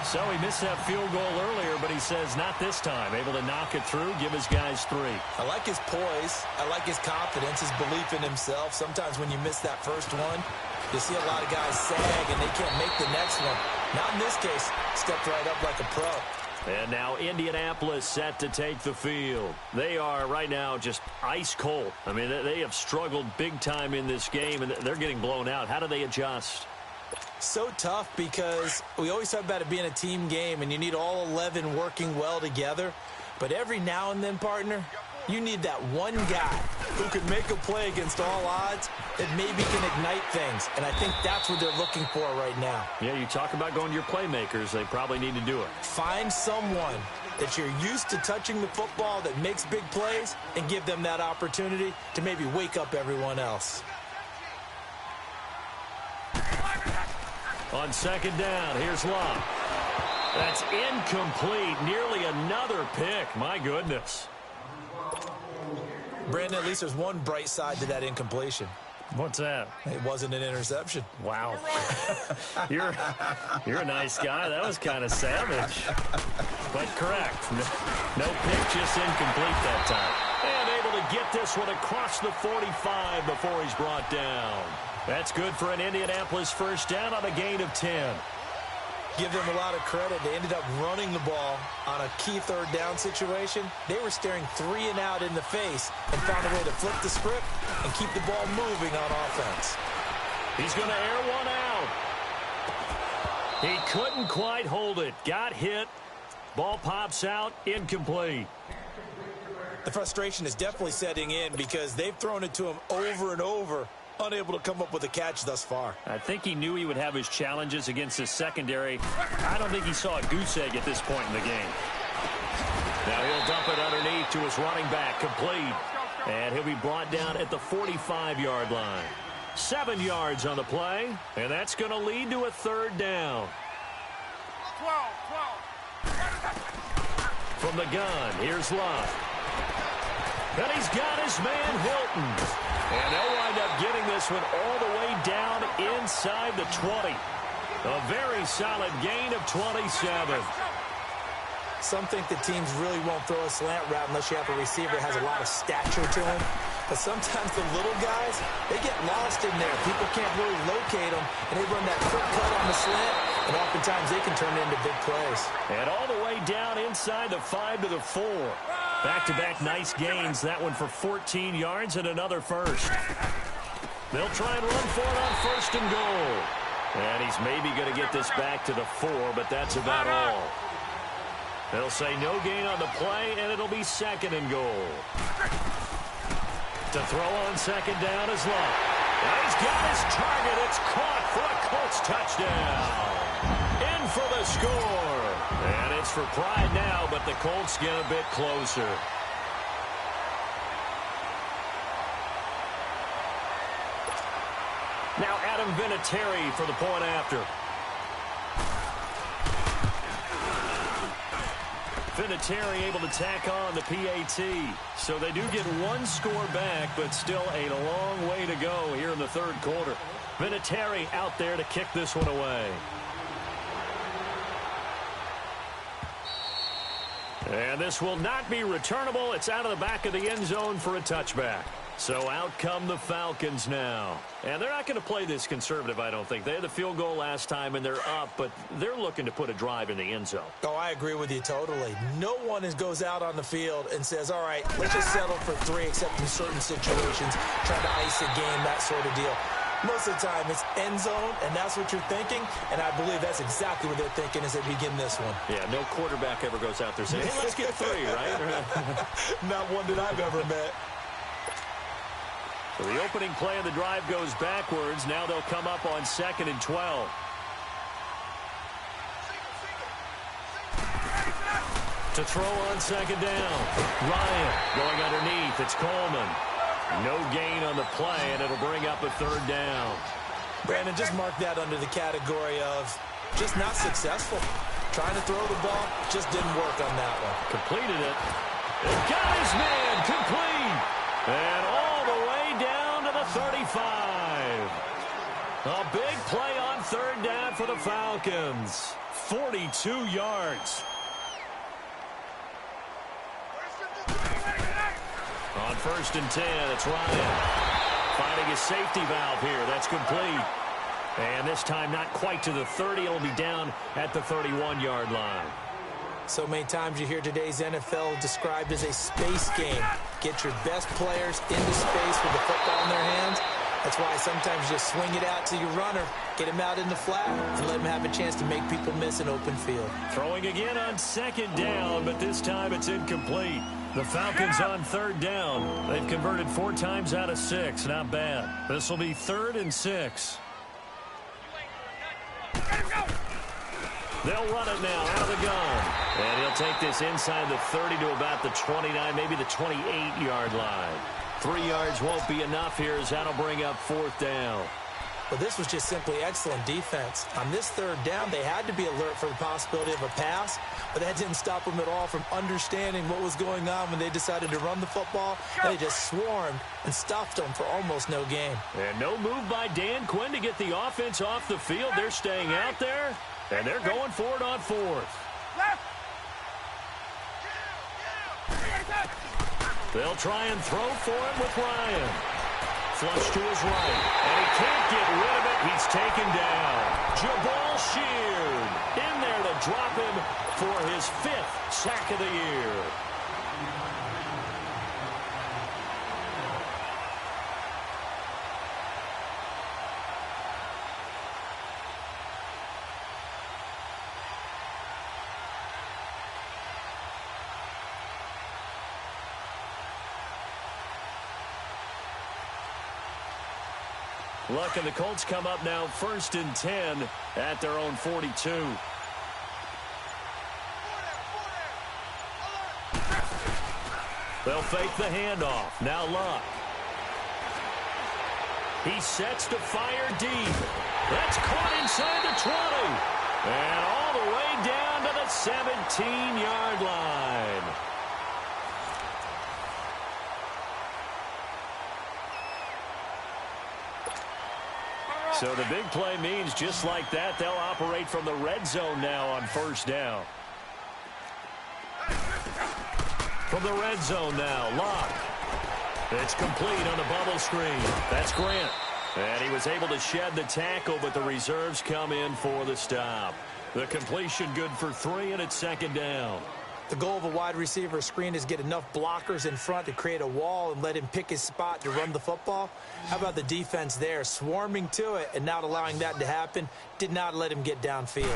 Speaker 7: So he missed that field goal earlier, but he says not this time. Able to knock it through, give his guys 3.
Speaker 8: I like his poise. I like his confidence, his belief in himself. Sometimes when you miss that first one, you see a lot of guys sag and they can't make the next one. Not in this case. Stepped right up like a pro.
Speaker 7: And now Indianapolis set to take the field. They are right now just ice cold. I mean, they have struggled big time in this game, and they're getting blown out. How do they adjust?
Speaker 8: So tough because we always talk about it being a team game, and you need all 11 working well together. But every now and then, partner, you need that one guy who can make a play against all odds that maybe can ignite things. And I think that's what they're looking for right now.
Speaker 7: Yeah, you talk about going to your playmakers. They probably need to do it.
Speaker 8: Find someone that you're used to touching the football that makes big plays and give them that opportunity to maybe wake up everyone else.
Speaker 7: On second down, here's Love. That's incomplete. Nearly another pick. My goodness.
Speaker 8: Brandon, at least there's one bright side to that incompletion.
Speaker 7: What's that?
Speaker 8: It wasn't an interception.
Speaker 7: Wow. You're a nice guy. That was kind of savage. But correct. No pick, just incomplete that time. And able to get this one across the 45 before he's brought down. That's good for an Indianapolis first down on a gain of 10.
Speaker 8: Give them a lot of credit. They ended up running the ball on a key third down situation. They were staring 3 and out in the face and found a way to flip the script and keep the ball moving on offense.
Speaker 7: He's going to air one out. He couldn't quite hold it. Got hit. Ball pops out. Incomplete.
Speaker 8: The frustration is definitely setting in because they've thrown it to him over and over, unable to come up with a catch thus far.
Speaker 7: I think he knew he would have his challenges against his secondary. I don't think he saw a goose egg at this point in the game. Now he'll dump it underneath to his running back, complete. And he'll be brought down at the 45-yard line. 7 yards on the play, and that's going to lead to a third down.
Speaker 2: 12.
Speaker 7: From the gun, here's Love. And he's got his man Hilton. And they'll wind up getting this one all the way down inside the 20. A very solid gain of 27.
Speaker 8: Some think the teams really won't throw a slant route unless you have a receiver that has a lot of stature to him. But sometimes the little guys, they get lost in there. People can't really locate them, and they run that quick cut on the slant, and oftentimes they can turn it into big plays.
Speaker 7: And all the way down inside the 5 to the 4. Back-to-back nice gains. That one for 14 yards and another first. They'll try and run for it on first and goal. And he's maybe going to get this back to the 4, but that's about all. They'll say no gain on the play, and it'll be second and goal. To throw on second down is Love. And he's got his target. It's caught for a Colts touchdown. In for the score. And it's for pride now, but the Colts get a bit closer. Now Adam Vinatieri for the point after. Vinatieri able to tack on the PAT. So they do get one score back, but still a long way to go here in the third quarter. Vinatieri out there to kick this one away. And this will not be returnable. It's out of the back of the end zone for a touchback. So out come the Falcons now. And they're not going to play this conservative, I don't think. They had the field goal last time, and they're up, but they're looking to put a drive in the end zone.
Speaker 8: Oh, I agree with you totally. No one goes out on the field and says, all right, let's just settle for 3, except in certain situations, trying to ice a game, that sort of deal. Most of the time, it's end zone, and that's what you're thinking, and I believe that's exactly what they're thinking as they begin this one.
Speaker 7: Yeah, no quarterback ever goes out there saying, hey, let's get 3, right?
Speaker 8: Not one that I've ever met.
Speaker 7: So the opening play of the drive goes backwards. Now they'll come up on 2nd and 12. To throw on 2nd down. Ryan going underneath. It's Coleman. No gain on the play, and it'll bring up a 3rd down.
Speaker 8: Brandon, just mark that under the category of just not successful. Trying to throw the ball, just didn't work on that one.
Speaker 7: Completed it. It got his man complete. And all the way down to the 35. A big play on 3rd down for the Falcons. 42 yards. On 1st and 10, it's Ryan. Finding his safety valve here. That's complete. And this time not quite to the 30. It'll be down at the 31-yard line.
Speaker 8: So many times you hear today's NFL described as a space game. Get your best players into space with the football in their hands. That's why sometimes you just swing it out to your runner, get him out in the flat, and let him have a chance to make people miss an open field.
Speaker 7: Throwing again on 2nd down, but this time it's incomplete. The Falcons on 3rd down. They've converted 4 times out of 6. Not bad. This will be 3rd and 6. They'll run it now out of the gun. And he'll take this inside the 30 to about the 29, maybe the 28-yard line. 3 yards won't be enough here as that'll bring up 4th down.
Speaker 8: Well, this was just simply excellent defense. On this 3rd down, they had to be alert for the possibility of a pass, but that didn't stop them at all from understanding what was going on when they decided to run the football. They just swarmed and stuffed them for almost no gain.
Speaker 7: And no move by Dan Quinn to get the offense off the field. They're staying out there, and they're going for it on 4th. They'll try and throw for him with Ryan. Flush to his right, and he can't get rid of it. He's taken down. Jabal Sheard in there to drop him for his 5th sack of the year. Luck and the Colts come up now 1st and 10 at their own 42. They'll fake the handoff. Now Luck. He sets to fire deep. That's caught inside the 20. And all the way down to the 17-yard line. So the big play means just like that, they'll operate from the red zone now on 1st down. From the red zone now, Locke. It's complete on the bubble screen. That's Grant. And he was able to shed the tackle, but the reserves come in for the stop. The completion good for 3, and it's 2nd down.
Speaker 8: The goal of a wide receiver screen is get enough blockers in front to create a wall and let him pick his spot to run the football. How about the defense there, swarming to it and not allowing that to happen? Did not let him get downfield.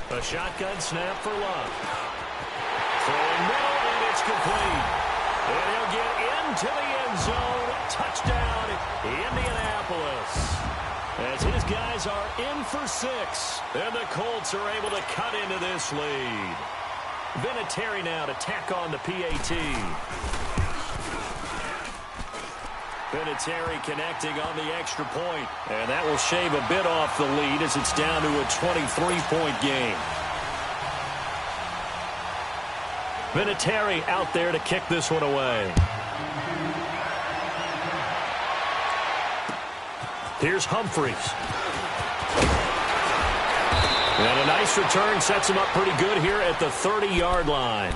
Speaker 7: A shotgun snap for Luck. Throwing middle, and it's complete. And he'll get into the end zone. Touchdown, Indianapolis. As his guys are in for 6. And the Colts are able to cut into this lead. Vinatieri now to tack on the PAT. Vinatieri connecting on the extra point. And that will shave a bit off the lead as it's down to a 23-point game. Vinatieri out there to kick this one away. Here's Humphries. And a nice return sets him up pretty good here at the 30-yard line.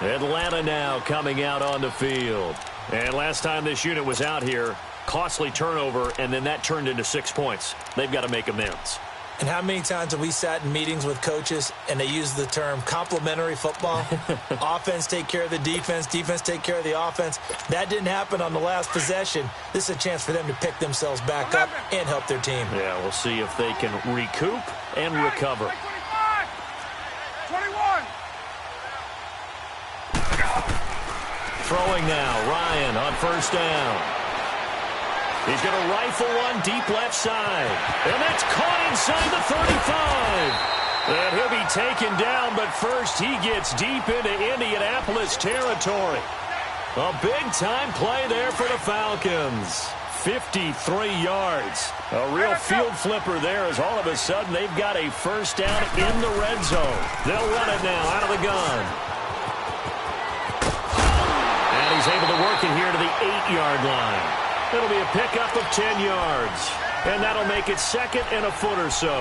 Speaker 7: Atlanta now coming out on the field. And last time this unit was out here, costly turnover, and then that turned into 6 points. They've got to make amends.
Speaker 8: And how many times have we sat in meetings with coaches and they use the term complementary football? Offense take care of the defense, defense take care of the offense. That didn't happen on the last possession. This is a chance for them to pick themselves back up and help their team.
Speaker 7: Yeah, we'll see if they can recoup and recover.
Speaker 2: 21.
Speaker 7: Throwing now, Ryan on first down. He's going to rifle one deep left side. And that's caught inside the 35. And he'll be taken down, but first he gets deep into Indianapolis territory. A big-time play there for the Falcons. 53 yards. A real field flipper there as all of a sudden they've got a first down in the red zone. They'll run it now out of the gun. And he's able to work it here to the 8-yard line. It'll be a pickup of 10 yards. And that'll make it second and a foot or so.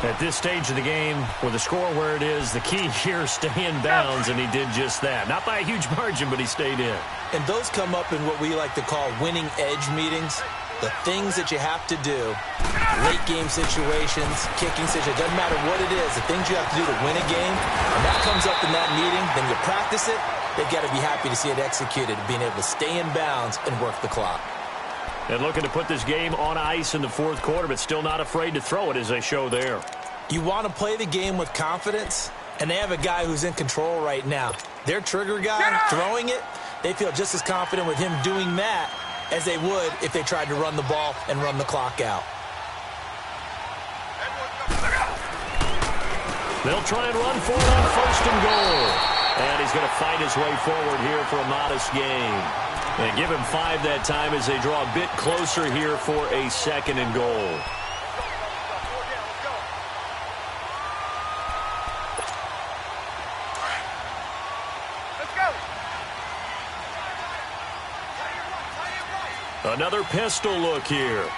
Speaker 7: At this stage of the game, with the score where it is, the key here is stay in bounds, and he did just that. Not by a huge margin, but he stayed in.
Speaker 8: And those come up in what we like to call winning edge meetings. The things that you have to do, late game situations, kicking situations, doesn't matter what it is, the things you have to do to win a game, and that comes up in that meeting, then you practice it, they've got to be happy to see it executed, being able to stay in bounds and work the clock.
Speaker 7: And looking to put this game on ice in the fourth quarter, but still not afraid to throw it as they show there.
Speaker 8: You want to play the game with confidence, and they have a guy who's in control right now. Their trigger guy throwing it, they feel just as confident with him doing that as they would if they tried to run the ball and run the clock out.
Speaker 7: They'll try and run for it on first and goal. And he's going to fight his way forward here for a modest gain. And give him 5 that time as they draw a bit closer here for a second and goal. Another pistol look here.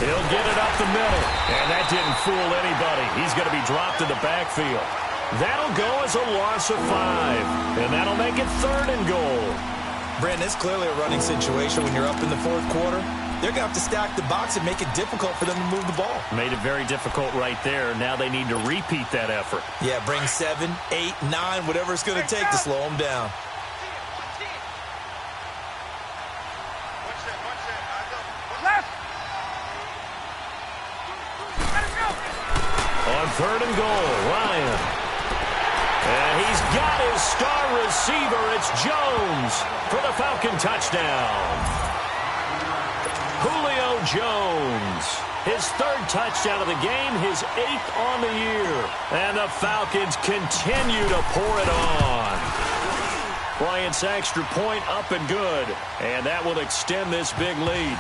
Speaker 7: He'll get it up the middle. And that didn't fool anybody. He's going to be dropped in the backfield. That'll go as a loss of 5. And that'll make it third and goal.
Speaker 8: Brandon, it's clearly a running situation when you're up in the fourth quarter. They're going to have to stack the box and make it difficult for them to move the ball.
Speaker 7: Made it very difficult right there. Now they need to repeat that effort.
Speaker 8: Yeah, bring 7, 8, 9, whatever it's going to take to slow them down.
Speaker 7: On third and goal, Ryan. And he's got his star receiver. It's Jones for the Falcon touchdown. Julio Jones, his third touchdown of the game, his 8th on the year. And the Falcons continue to pour it on. Bryant's extra point up and good. And that will extend this big lead.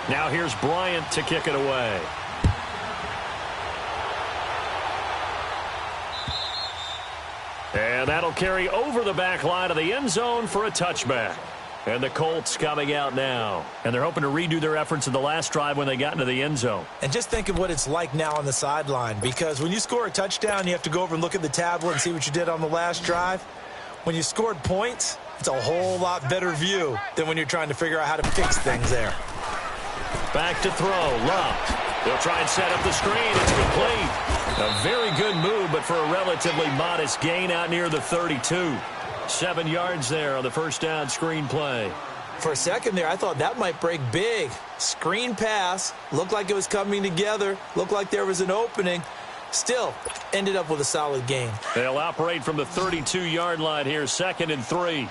Speaker 7: Now here's Bryant to kick it away. And that'll carry over the back line of the end zone for a touchback. And the Colts coming out now. And they're hoping to redo their efforts in the last drive when they got into the end zone.
Speaker 8: And just think of what it's like now on the sideline. Because when you score a touchdown, you have to go over and look at the tablet and see what you did on the last drive. When you scored points, it's a whole lot better view than when you're trying to figure out how to fix things there.
Speaker 7: Back to throw. Love. They'll try and set up the screen. It's complete. A very good move, but for a relatively modest gain out near the 32. 7 yards there on the first down screen play.
Speaker 8: For a second there, I thought that might break big. Screen pass. Looked like it was coming together. Looked like there was an opening. Still, ended up with a solid gain.
Speaker 7: They'll operate from the 32-yard line here, 2nd and 3.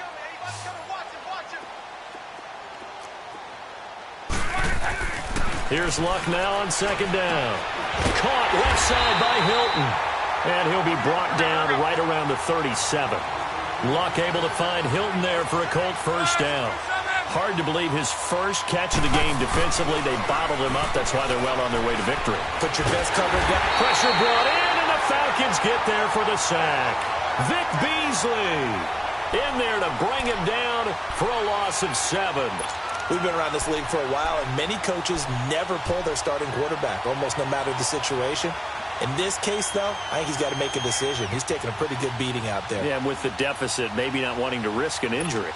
Speaker 7: Here's Luck now on second down. Caught left side by Hilton. And he'll be brought down right around the 37. Luck able to find Hilton there for a Colt first down. Hard to believe his first catch of the game defensively. They bottled him up. That's why they're well on their way to victory.
Speaker 8: Put your best cover down.
Speaker 7: Pressure brought in, and the Falcons get there for the sack. Vic Beasley in there to bring him down for a loss of 7.
Speaker 8: We've been around this league for a while, and many coaches never pull their starting quarterback, almost no matter the situation. In this case, though, I think he's got to make a decision. He's taking a pretty good beating out there.
Speaker 7: Yeah, and with the deficit, maybe not wanting to risk an injury.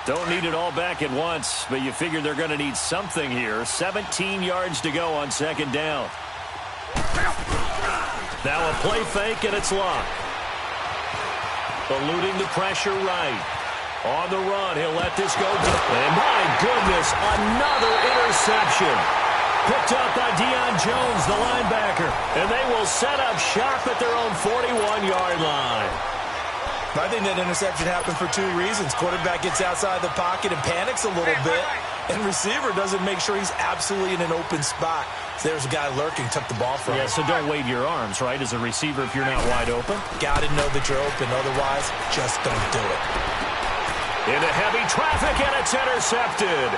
Speaker 7: Don't need it all back at once, but you figure they're going to need something here. 17 yards to go on second down. Now a play fake, and it's Luck. Eluding the pressure right. On the run, he'll let this go. And my goodness, another interception. Picked up by Deion Jones, the linebacker. And they will set up shop at their own 41-yard line.
Speaker 8: I think that interception happened for 2 reasons. Quarterback gets outside the pocket and panics a little bit, and receiver doesn't make sure he's absolutely in an open spot. So there's a guy lurking, took the ball from him.
Speaker 7: Yeah, so don't wave your arms, right, as a receiver if you're not wide open.
Speaker 8: Got to know that you're open. Otherwise, just don't do it.
Speaker 7: Into heavy traffic, and it's intercepted.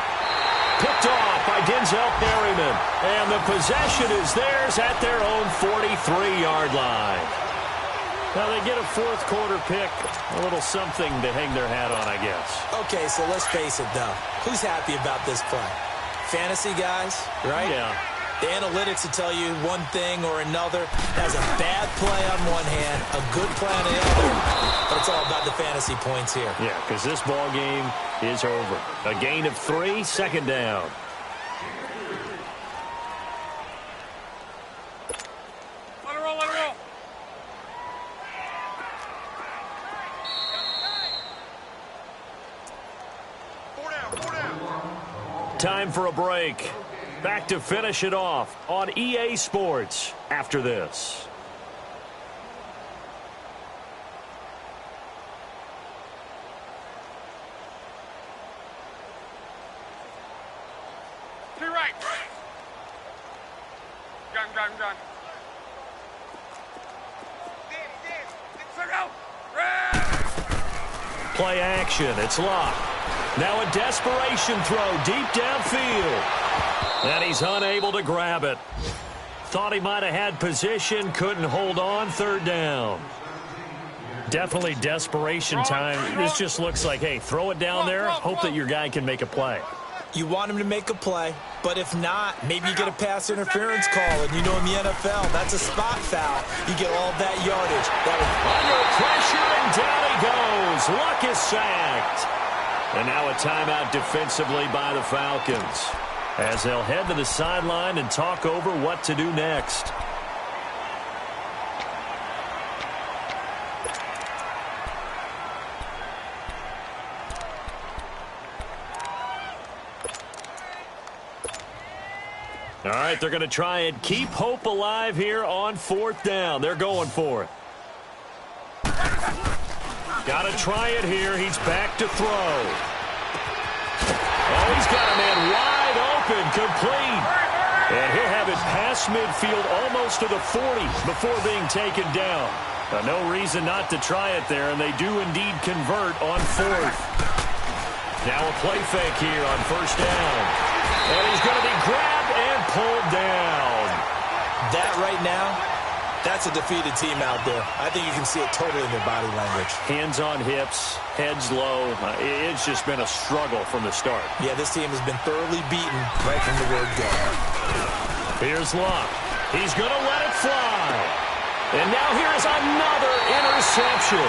Speaker 7: Picked off by Denzel Perryman. And the possession is theirs at their own 43-yard line. Now they get a fourth quarter pick, a little something to hang their hat on, I guess.
Speaker 8: Okay, so let's face it, though. Who's happy about this play? Fantasy guys, right?
Speaker 7: Yeah.
Speaker 8: The analytics will tell you one thing or another. Has a bad play on one hand, a good play on the other. But it's all about the fantasy points here.
Speaker 7: Yeah, because this ball game is over. A gain of 3, second down.
Speaker 2: Let it roll, let it roll. Four down.
Speaker 7: Time for a break. Back to finish it off on EA Sports after this.
Speaker 2: To your right. Gun.
Speaker 7: Play action. It's Luck. Now a desperation throw deep downfield. And he's unable to grab it. Thought he might have had position, couldn't hold on, third down. Definitely desperation time. This just looks like, hey, throw it down there, hope that your guy can make a play.
Speaker 8: You want him to make a play, but if not, maybe you get a pass interference call, and you know in the NFL, that's a spot foul. You get all that yardage.
Speaker 7: Under pressure, and down he goes. Luck is sacked. And now a timeout defensively by the Falcons, as they'll head to the sideline and talk over what to do next. All right, they're going to try and keep hope alive here on fourth down. They're going for it. Got to try it here. He's back to throw. Oh, he's got a man wide open, complete. And he'll have it past midfield almost to the 40 before being taken down. No reason not to try it there, and they do indeed convert on fourth. Now a play fake here on first down. And he's going to be grabbed and pulled down.
Speaker 8: That right now, that's a defeated team out there. I think you can see it totally in their body language.
Speaker 7: Hands on hips, heads low. It's just been a struggle from the start.
Speaker 8: Yeah, this team has been thoroughly beaten right from the word go.
Speaker 7: Here's Luck. He's going to let it fly. And now here's another interception.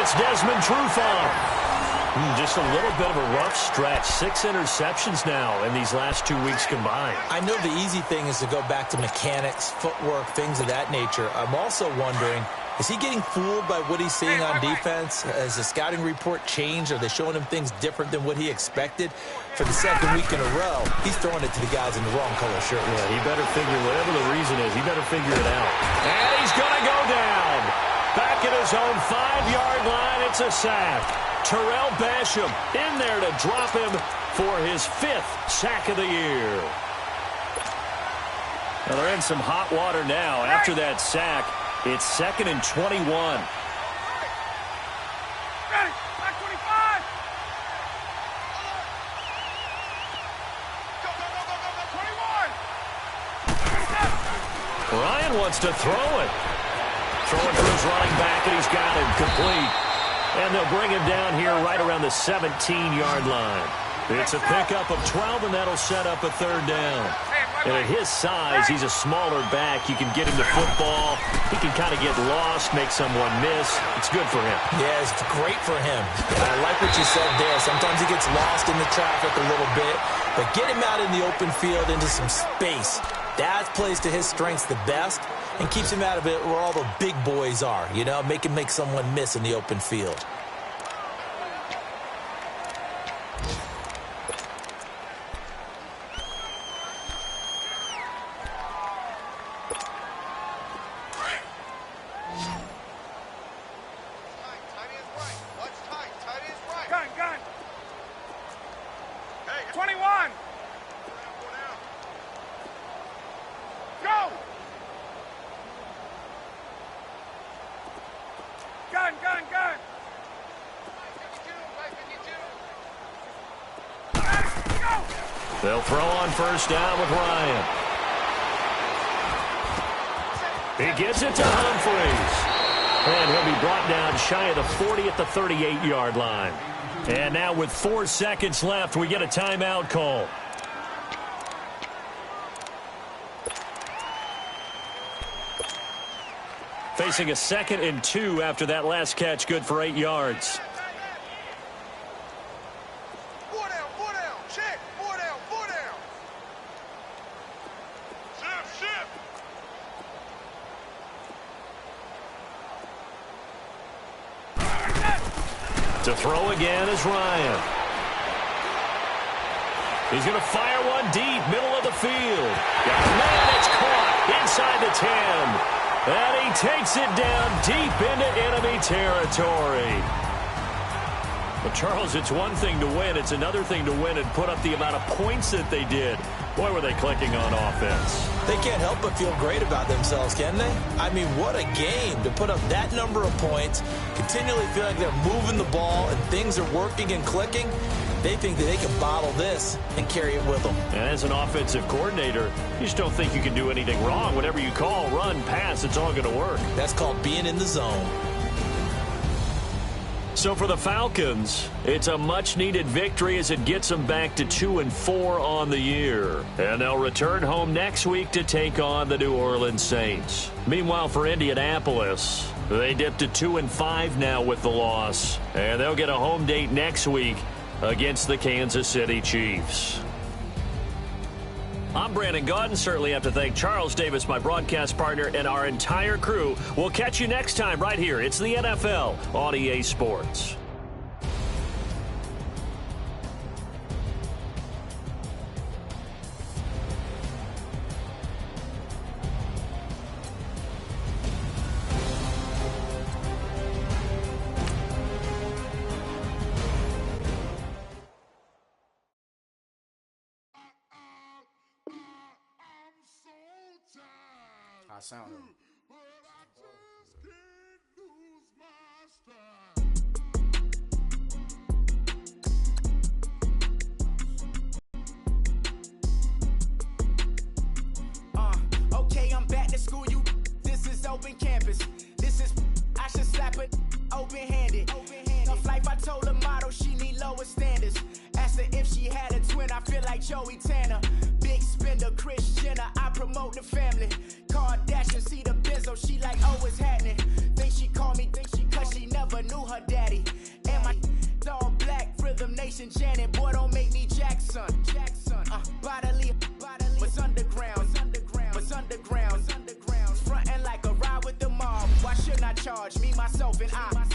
Speaker 7: It's Desmond Trufant. Just a little bit of a rough stretch. 6 interceptions now in these last 2 weeks combined.
Speaker 8: I know the easy thing is to go back to mechanics, footwork, things of that nature. I'm also wondering, is he getting fooled by what he's seeing on defense? Has the scouting report changed? Are they showing him things different than what he expected? For the second week in a row, he's throwing it to the guys in the wrong color shirt.
Speaker 7: Yeah, he better figure, whatever the reason is, he better figure it out. And he's going to go down. Back at his own 5-yard line, it's a sack. Terrell Basham in there to drop him for his 5th sack of the year. Well, they're in some hot water now. After that sack, it's 2nd and 21.
Speaker 2: Ready. Back 25. Go, 21.
Speaker 7: Ryan wants to throw it. Throwing for his running back, and he's got him complete. And they'll bring him down here right around the 17-yard line. It's a pickup of 12, and that'll set up a 3rd down. And at his size, he's a smaller back. You can get him the football. He can kind of get lost, make someone miss. It's good for him.
Speaker 8: Yeah, it's great for him. I like what you said there. Sometimes he gets lost in the traffic a little bit, but get him out in the open field into some space. That plays to his strengths the best and keeps him out of it where all the big boys are. You know, make him make someone miss in the open field.
Speaker 2: Gun. Hey, 21. Go. Gun. Go.
Speaker 7: They'll throw on 1st down with Ryan. He gets it to Humphries. And he'll be brought down shy of the 40 at the 38-yard line. And now with 4 seconds left, we get a timeout call. Facing a 2nd and 2 after that last catch, good for 8 yards.
Speaker 2: 4 down. Check. 4 down. Shift.
Speaker 7: To throw again is Ryan. He's going to fire one deep, middle of the field. Got a man, it's caught inside the 10. And he takes it down deep into enemy territory. Well, Charles, it's one thing to win. It's another thing to win and put up the amount of points that they did. Boy, were they clicking on offense.
Speaker 8: They can't help but feel great about themselves, can they? I mean, what a game to put up that number of points, continually feel like they're moving the ball and things are working and clicking. They think that they can bottle this and carry it with them.
Speaker 7: And as an offensive coordinator, you just don't think you can do anything wrong. Whatever you call, run, pass, it's all going to work.
Speaker 8: That's called being in the zone.
Speaker 7: So for the Falcons, it's a much-needed victory as it gets them back to 2-4 on the year. And they'll return home next week to take on the New Orleans Saints. Meanwhile, for Indianapolis, they dipped to 2-5 now with the loss. And they'll get a home date next week against the Kansas City Chiefs. I'm Brandon Gaudin. Certainly have to thank Charles Davis, my broadcast partner, and our entire crew. We'll catch you next time right here. It's the NFL on EA Sports.
Speaker 5: I sound it.
Speaker 3: Okay, I'm back to school, this is open campus. This is, I should slap it open-handed. Tough life, I told her motto, she need lower standards. Asked her if she had a twin, I feel like Joey Tanner. Big spender, Kris Jenner, I promote the family. Kardashian, see the benzo, she like, oh, it's happening. Think she called me, cause she never knew her daddy. And my all black, Rhythm Nation, Janet, boy, don't make me Jackson. Bodily, was underground. Frontin' like a ride with the mob. Why shouldn't I charge me, myself, and I?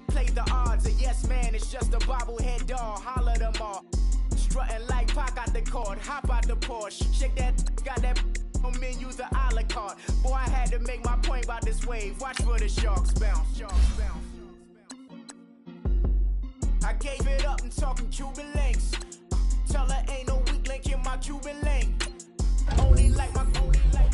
Speaker 3: Play the odds, a yes man, it's just a bobblehead doll. Holler them all. Strutting like Pac out the court, hop out the Porsche. Shake that, got that on menu, the a la carte. Boy, I had to make my point about this wave. Watch for the sharks bounce. I I gave it up and talking Cuban links. Tell her ain't no weak link in my Cuban link. Only like my Cuban link.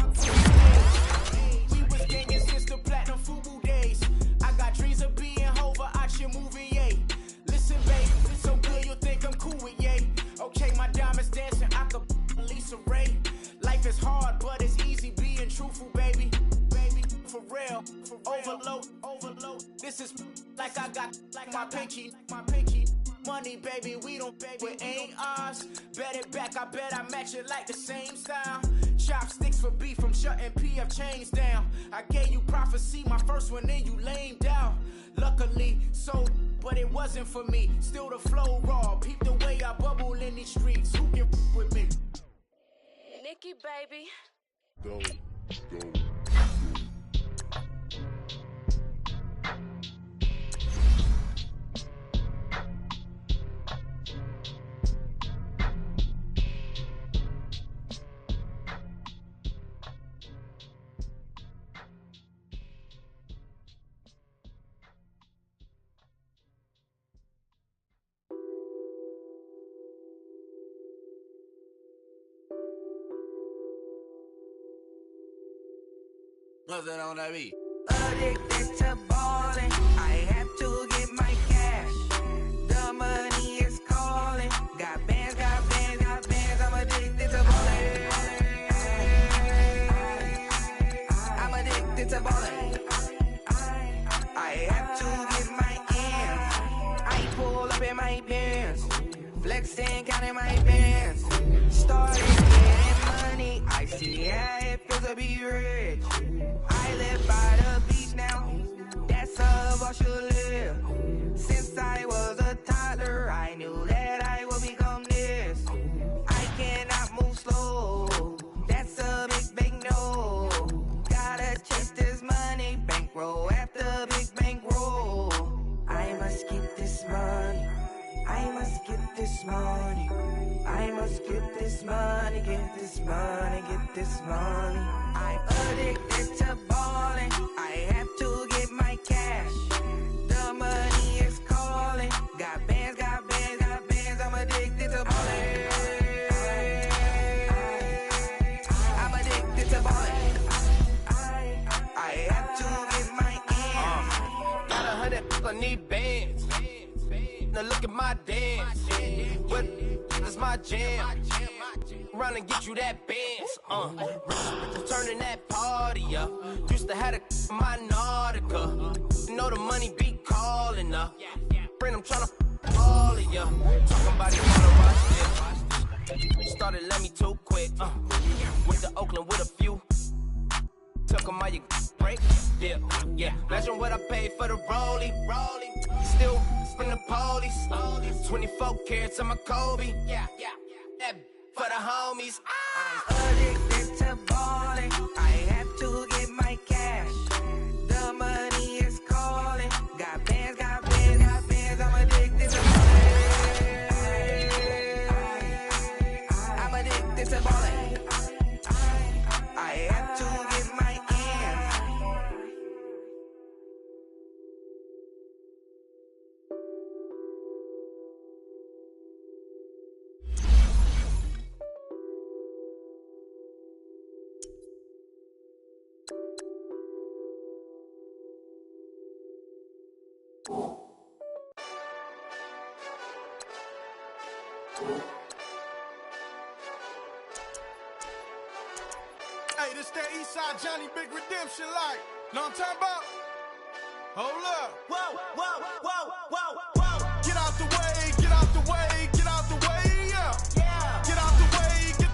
Speaker 3: We was gangin' since the platinum FUBU days. I got dreams of being Hova out your movie, yay. Listen, babe, it's so good you'll think I'm cool with yay. Okay, my diamonds dancing, I could Lisa Ray. Life is hard, but it's easy being truthful, baby. Baby, for real. Overload. This is like I got like my pinky. Money, baby, we don't pay, it ain't ours. Bet it back, I bet I match it like the same style. Chopsticks for beef, I'm shutting PF chains down. I gave you prophecy, my first one, then you lamed out. Luckily, so, but it wasn't for me. Still the flow raw, peep the way I bubble in these streets. Who can with me?
Speaker 4: Nikki, baby.
Speaker 5: Go.
Speaker 1: What's that on that beat?
Speaker 9: Addicted to ballin', I have to get my cash. The money is calling. Got bands, I'm addicted to ballin'. I'm addicted to ballin'. I have to get my ends. I pull up in my pants, flexing, counting my bands. Started getting money, I see how it feels to be rich. I live by the beach now, that's how I should live. Since I was a toddler, I knew that I would become this. I cannot move slow, that's a big no. Gotta chase this money, bankroll after big bankroll. I must get this money, I must get this money. I must get this money, get this money, get this money. I'm addicted to ballin', I have to get my cash. The money is calling. Got bands, I'm addicted to ballin'. I'm addicted to ballin'. I have to get my ends.
Speaker 10: Got 100, I need bands. Now look at my dance. What is my jam? Run and get you that bands. Turning that party up. Used to have a my Nautica. Know the money be calling up. Friend, I'm tryna all of ya. Talking about you wanna rush it. Started let me too quick. Went to Oakland with a few. Took 'em all you break. Yeah. Imagine what I paid for the rollie. Still from the police. 24 carats on my Kobe. Yeah. That for the homies.
Speaker 9: I'm addicted to ballin', I have to get my cash. The money is calling. Got bands, I'm addicted to ballin'. I'm addicted to ballin'. I have to get my ends.
Speaker 2: Hey, this that Eastside Johnny Big Redemption like. Know what I'm talking about? Hold up.
Speaker 3: Whoa.
Speaker 2: Get out the way, get out the way, get out the way, yeah. Get out the way, get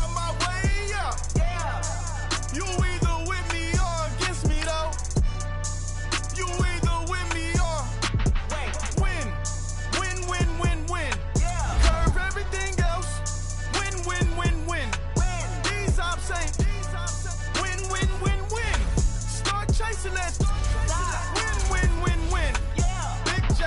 Speaker 2: out my way, yeah. You either with me or against me though. You either with me or win. Yeah. Curve everything else. Win. These ops ain't win. Start chasing that. Win.
Speaker 3: Yeah.
Speaker 2: Big J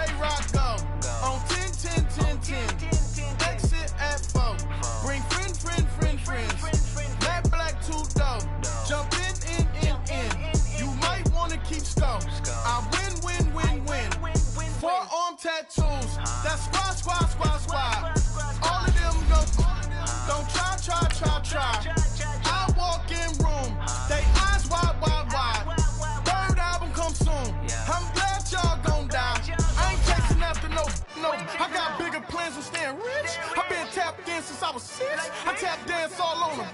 Speaker 2: tap dance since I was 6. I tap dance all on them.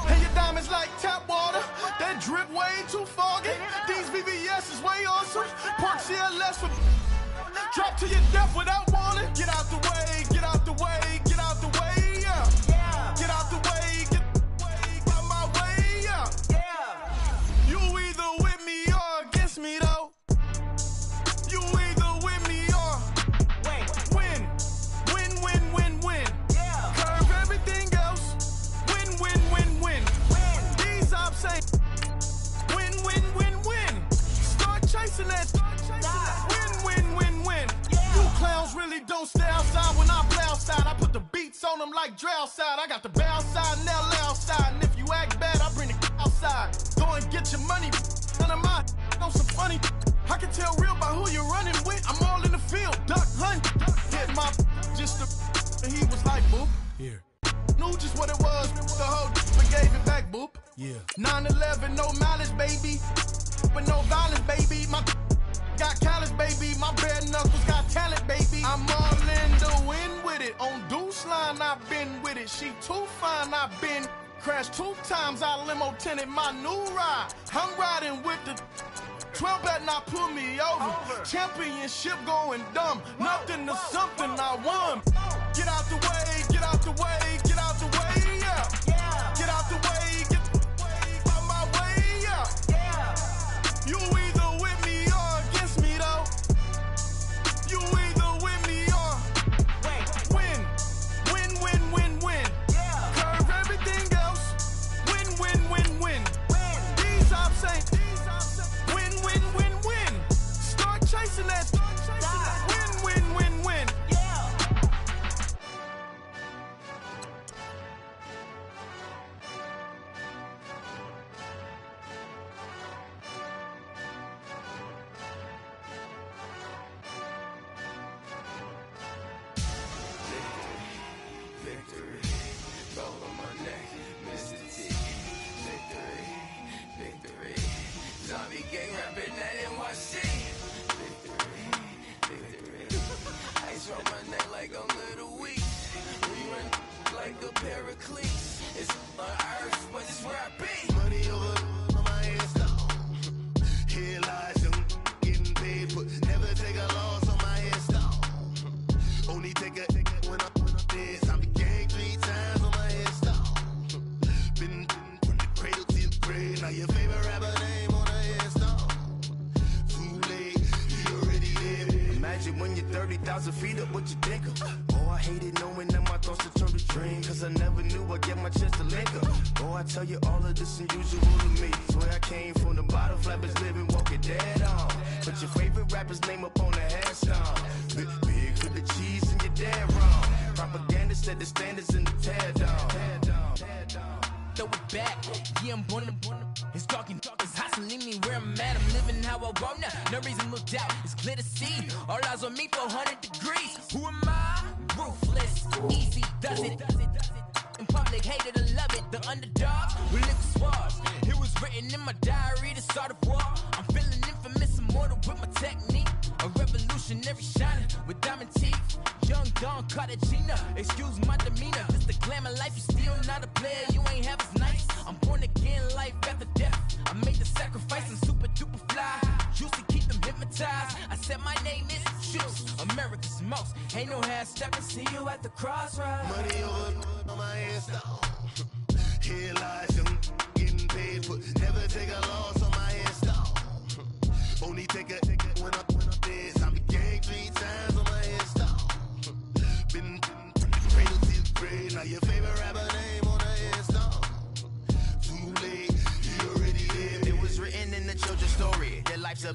Speaker 2: And your diamonds like tap water. That drip way too foggy. These VVS is way awesome. Park CLS for drop to your death without warning. Get out the way, get out the way, get out the way, yeah. Get out the way, get out my way, yeah. You either with me or against me though. You either with me or win. Win. Curve everything else. Win. These ops ain't win. Start chasing that. Win. You clowns really don't stay outside when I play outside. I put the beats on them like Dre outside. I got the bounce side and LA outside. And if you act bad, I bring the outside. Go and get your money. None of my on some funny. I can tell real by who you're running with. I'm all in the field. Duck hunt. Hit my just the. And he was like, boop. Here. Knew just what it was. The whole but gave it back, boop. Yeah. 9/11, no malice, baby. But no violence, baby. My got callous, baby. My bare knuckles got talent, baby. I'm all in the wind with it. On Deuce line, I've been with it. She too fine, I've been crashed 2 times. I limo tinted my new ride. I'm riding with the 12 better not pull me over. Championship going dumb. Nothing to something I won. Get out the way, get out the way, get out the way, yeah. Get out the way, get out my way, yeah. You either with me or against me though. You either with me or win. Curve everything else. Win. These ops ain't win. Start chasing that. Win.
Speaker 9: Victory, roll on my neck, Mr. T. Victory, zombie gang rapping at NYC. Victory, ice on my neck like I'm Little Weak. We run like a Pericles. It's on earth, but it's where I be.
Speaker 1: Money over on my headstone. Here lies young, getting paid, but never take a loss on my headstone. Only take a when I'm dead. I'm gang 3 times on my headstone. Been from the cradle to the grave. Now your favorite rapper name on a headstone. Too late, you already there.
Speaker 9: Imagine when you're 30,000 feet up, what you think of? Oh, I hated knowing that my thoughts would turn to dream. Cause I never knew I'd get my chance to link up. Oh, I tell you all of this unusual to me. Swear I came from the bottom, flappers living, walking dead on. Put your favorite rapper's name up on the headstone. Big with the cheese and you're dead wrong. Propaganda set the standards in the tear down.
Speaker 6: Throw it back, yeah, I'm born to. It's talking, it's hot, so leave me where I'm at. I'm living how I want now. No reason to look doubt, it's clear to see. All eyes on me, 400 degrees. Who am I? Ruthless, easy, does it. In public, hated or love it. The underdogs, we live for swabs. It was written in my diary to start a war. I'm feeling infamous, immortal with my technique. A revolutionary shining with diamond teeth. Young Don Cartagena, excuse my demeanor. This the glamour life, you still not a player. You ain't half as nice. I'm born again, life after death. I made the sacrifice and super duper fly. Used to keep them hypnotized. I said my name is Juice, America's most. Ain't no half stepping. See you at the crossroads.
Speaker 1: Money over on my headstone. Here lies young, getting paid, but never take a loss on my headstone. Only take a when I'm dead. I'm gang 3 times on my headstone. Been from the cradle to the grave. Now your favorite rapper name on a headstone. Too late, you already there.
Speaker 9: It was written in the children's story. Their life's a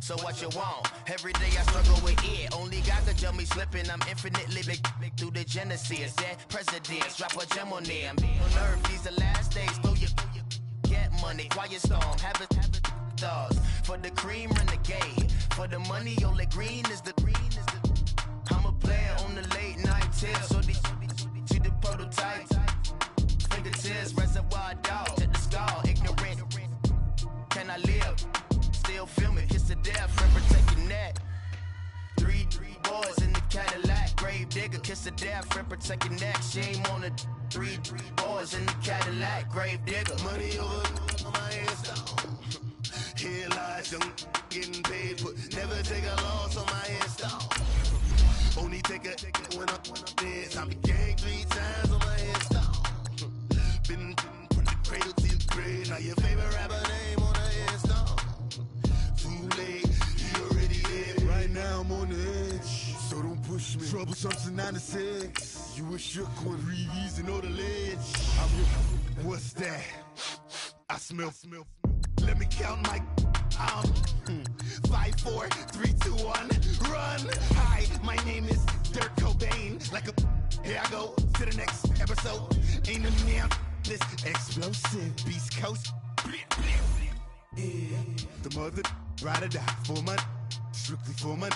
Speaker 9: so what you want? Every day I struggle with it. Only God could tell me slipping. I'm infinitely big through the genesis. That presidents drop a gem on them. On earth, these the last days. Throw your get money, quiet storm. Have it thoughts for the cream renegade. For the money, only green is the. I'm a player on the late night tip. So these see the prototype. Fingertips, reservoir dog to the skull. Ignorant. Can I live? Still film it, kiss to death, remember taking that. 3 boys in the Cadillac,
Speaker 10: grave digger, kiss the death, friend, protect your neck. Shame on the three boys in the Cadillac, grave digger.
Speaker 1: Money over my hairstyle. Here lies young getting paid, but never take a loss on my hairstyle. Only take a when I'm dead. I be gang 3 times on my hairstyle. Been from the cradle to the grave. Now your favorite rapper name on the hairstyle. Too late, he already dead. Right now I'm on the edge, so don't push me. Troublesome to 9 to 6. You were shook on 3 E's and know the ledge. I'm your, what's that? I smell. Let me count my 5, 4, 3, 2, 1, run. Hi, my name is Dirk Cobain. Like a here I go to the next episode. Ain't no damn this explosive Beast Coast. Yeah. The mother ride or die for my strictly for my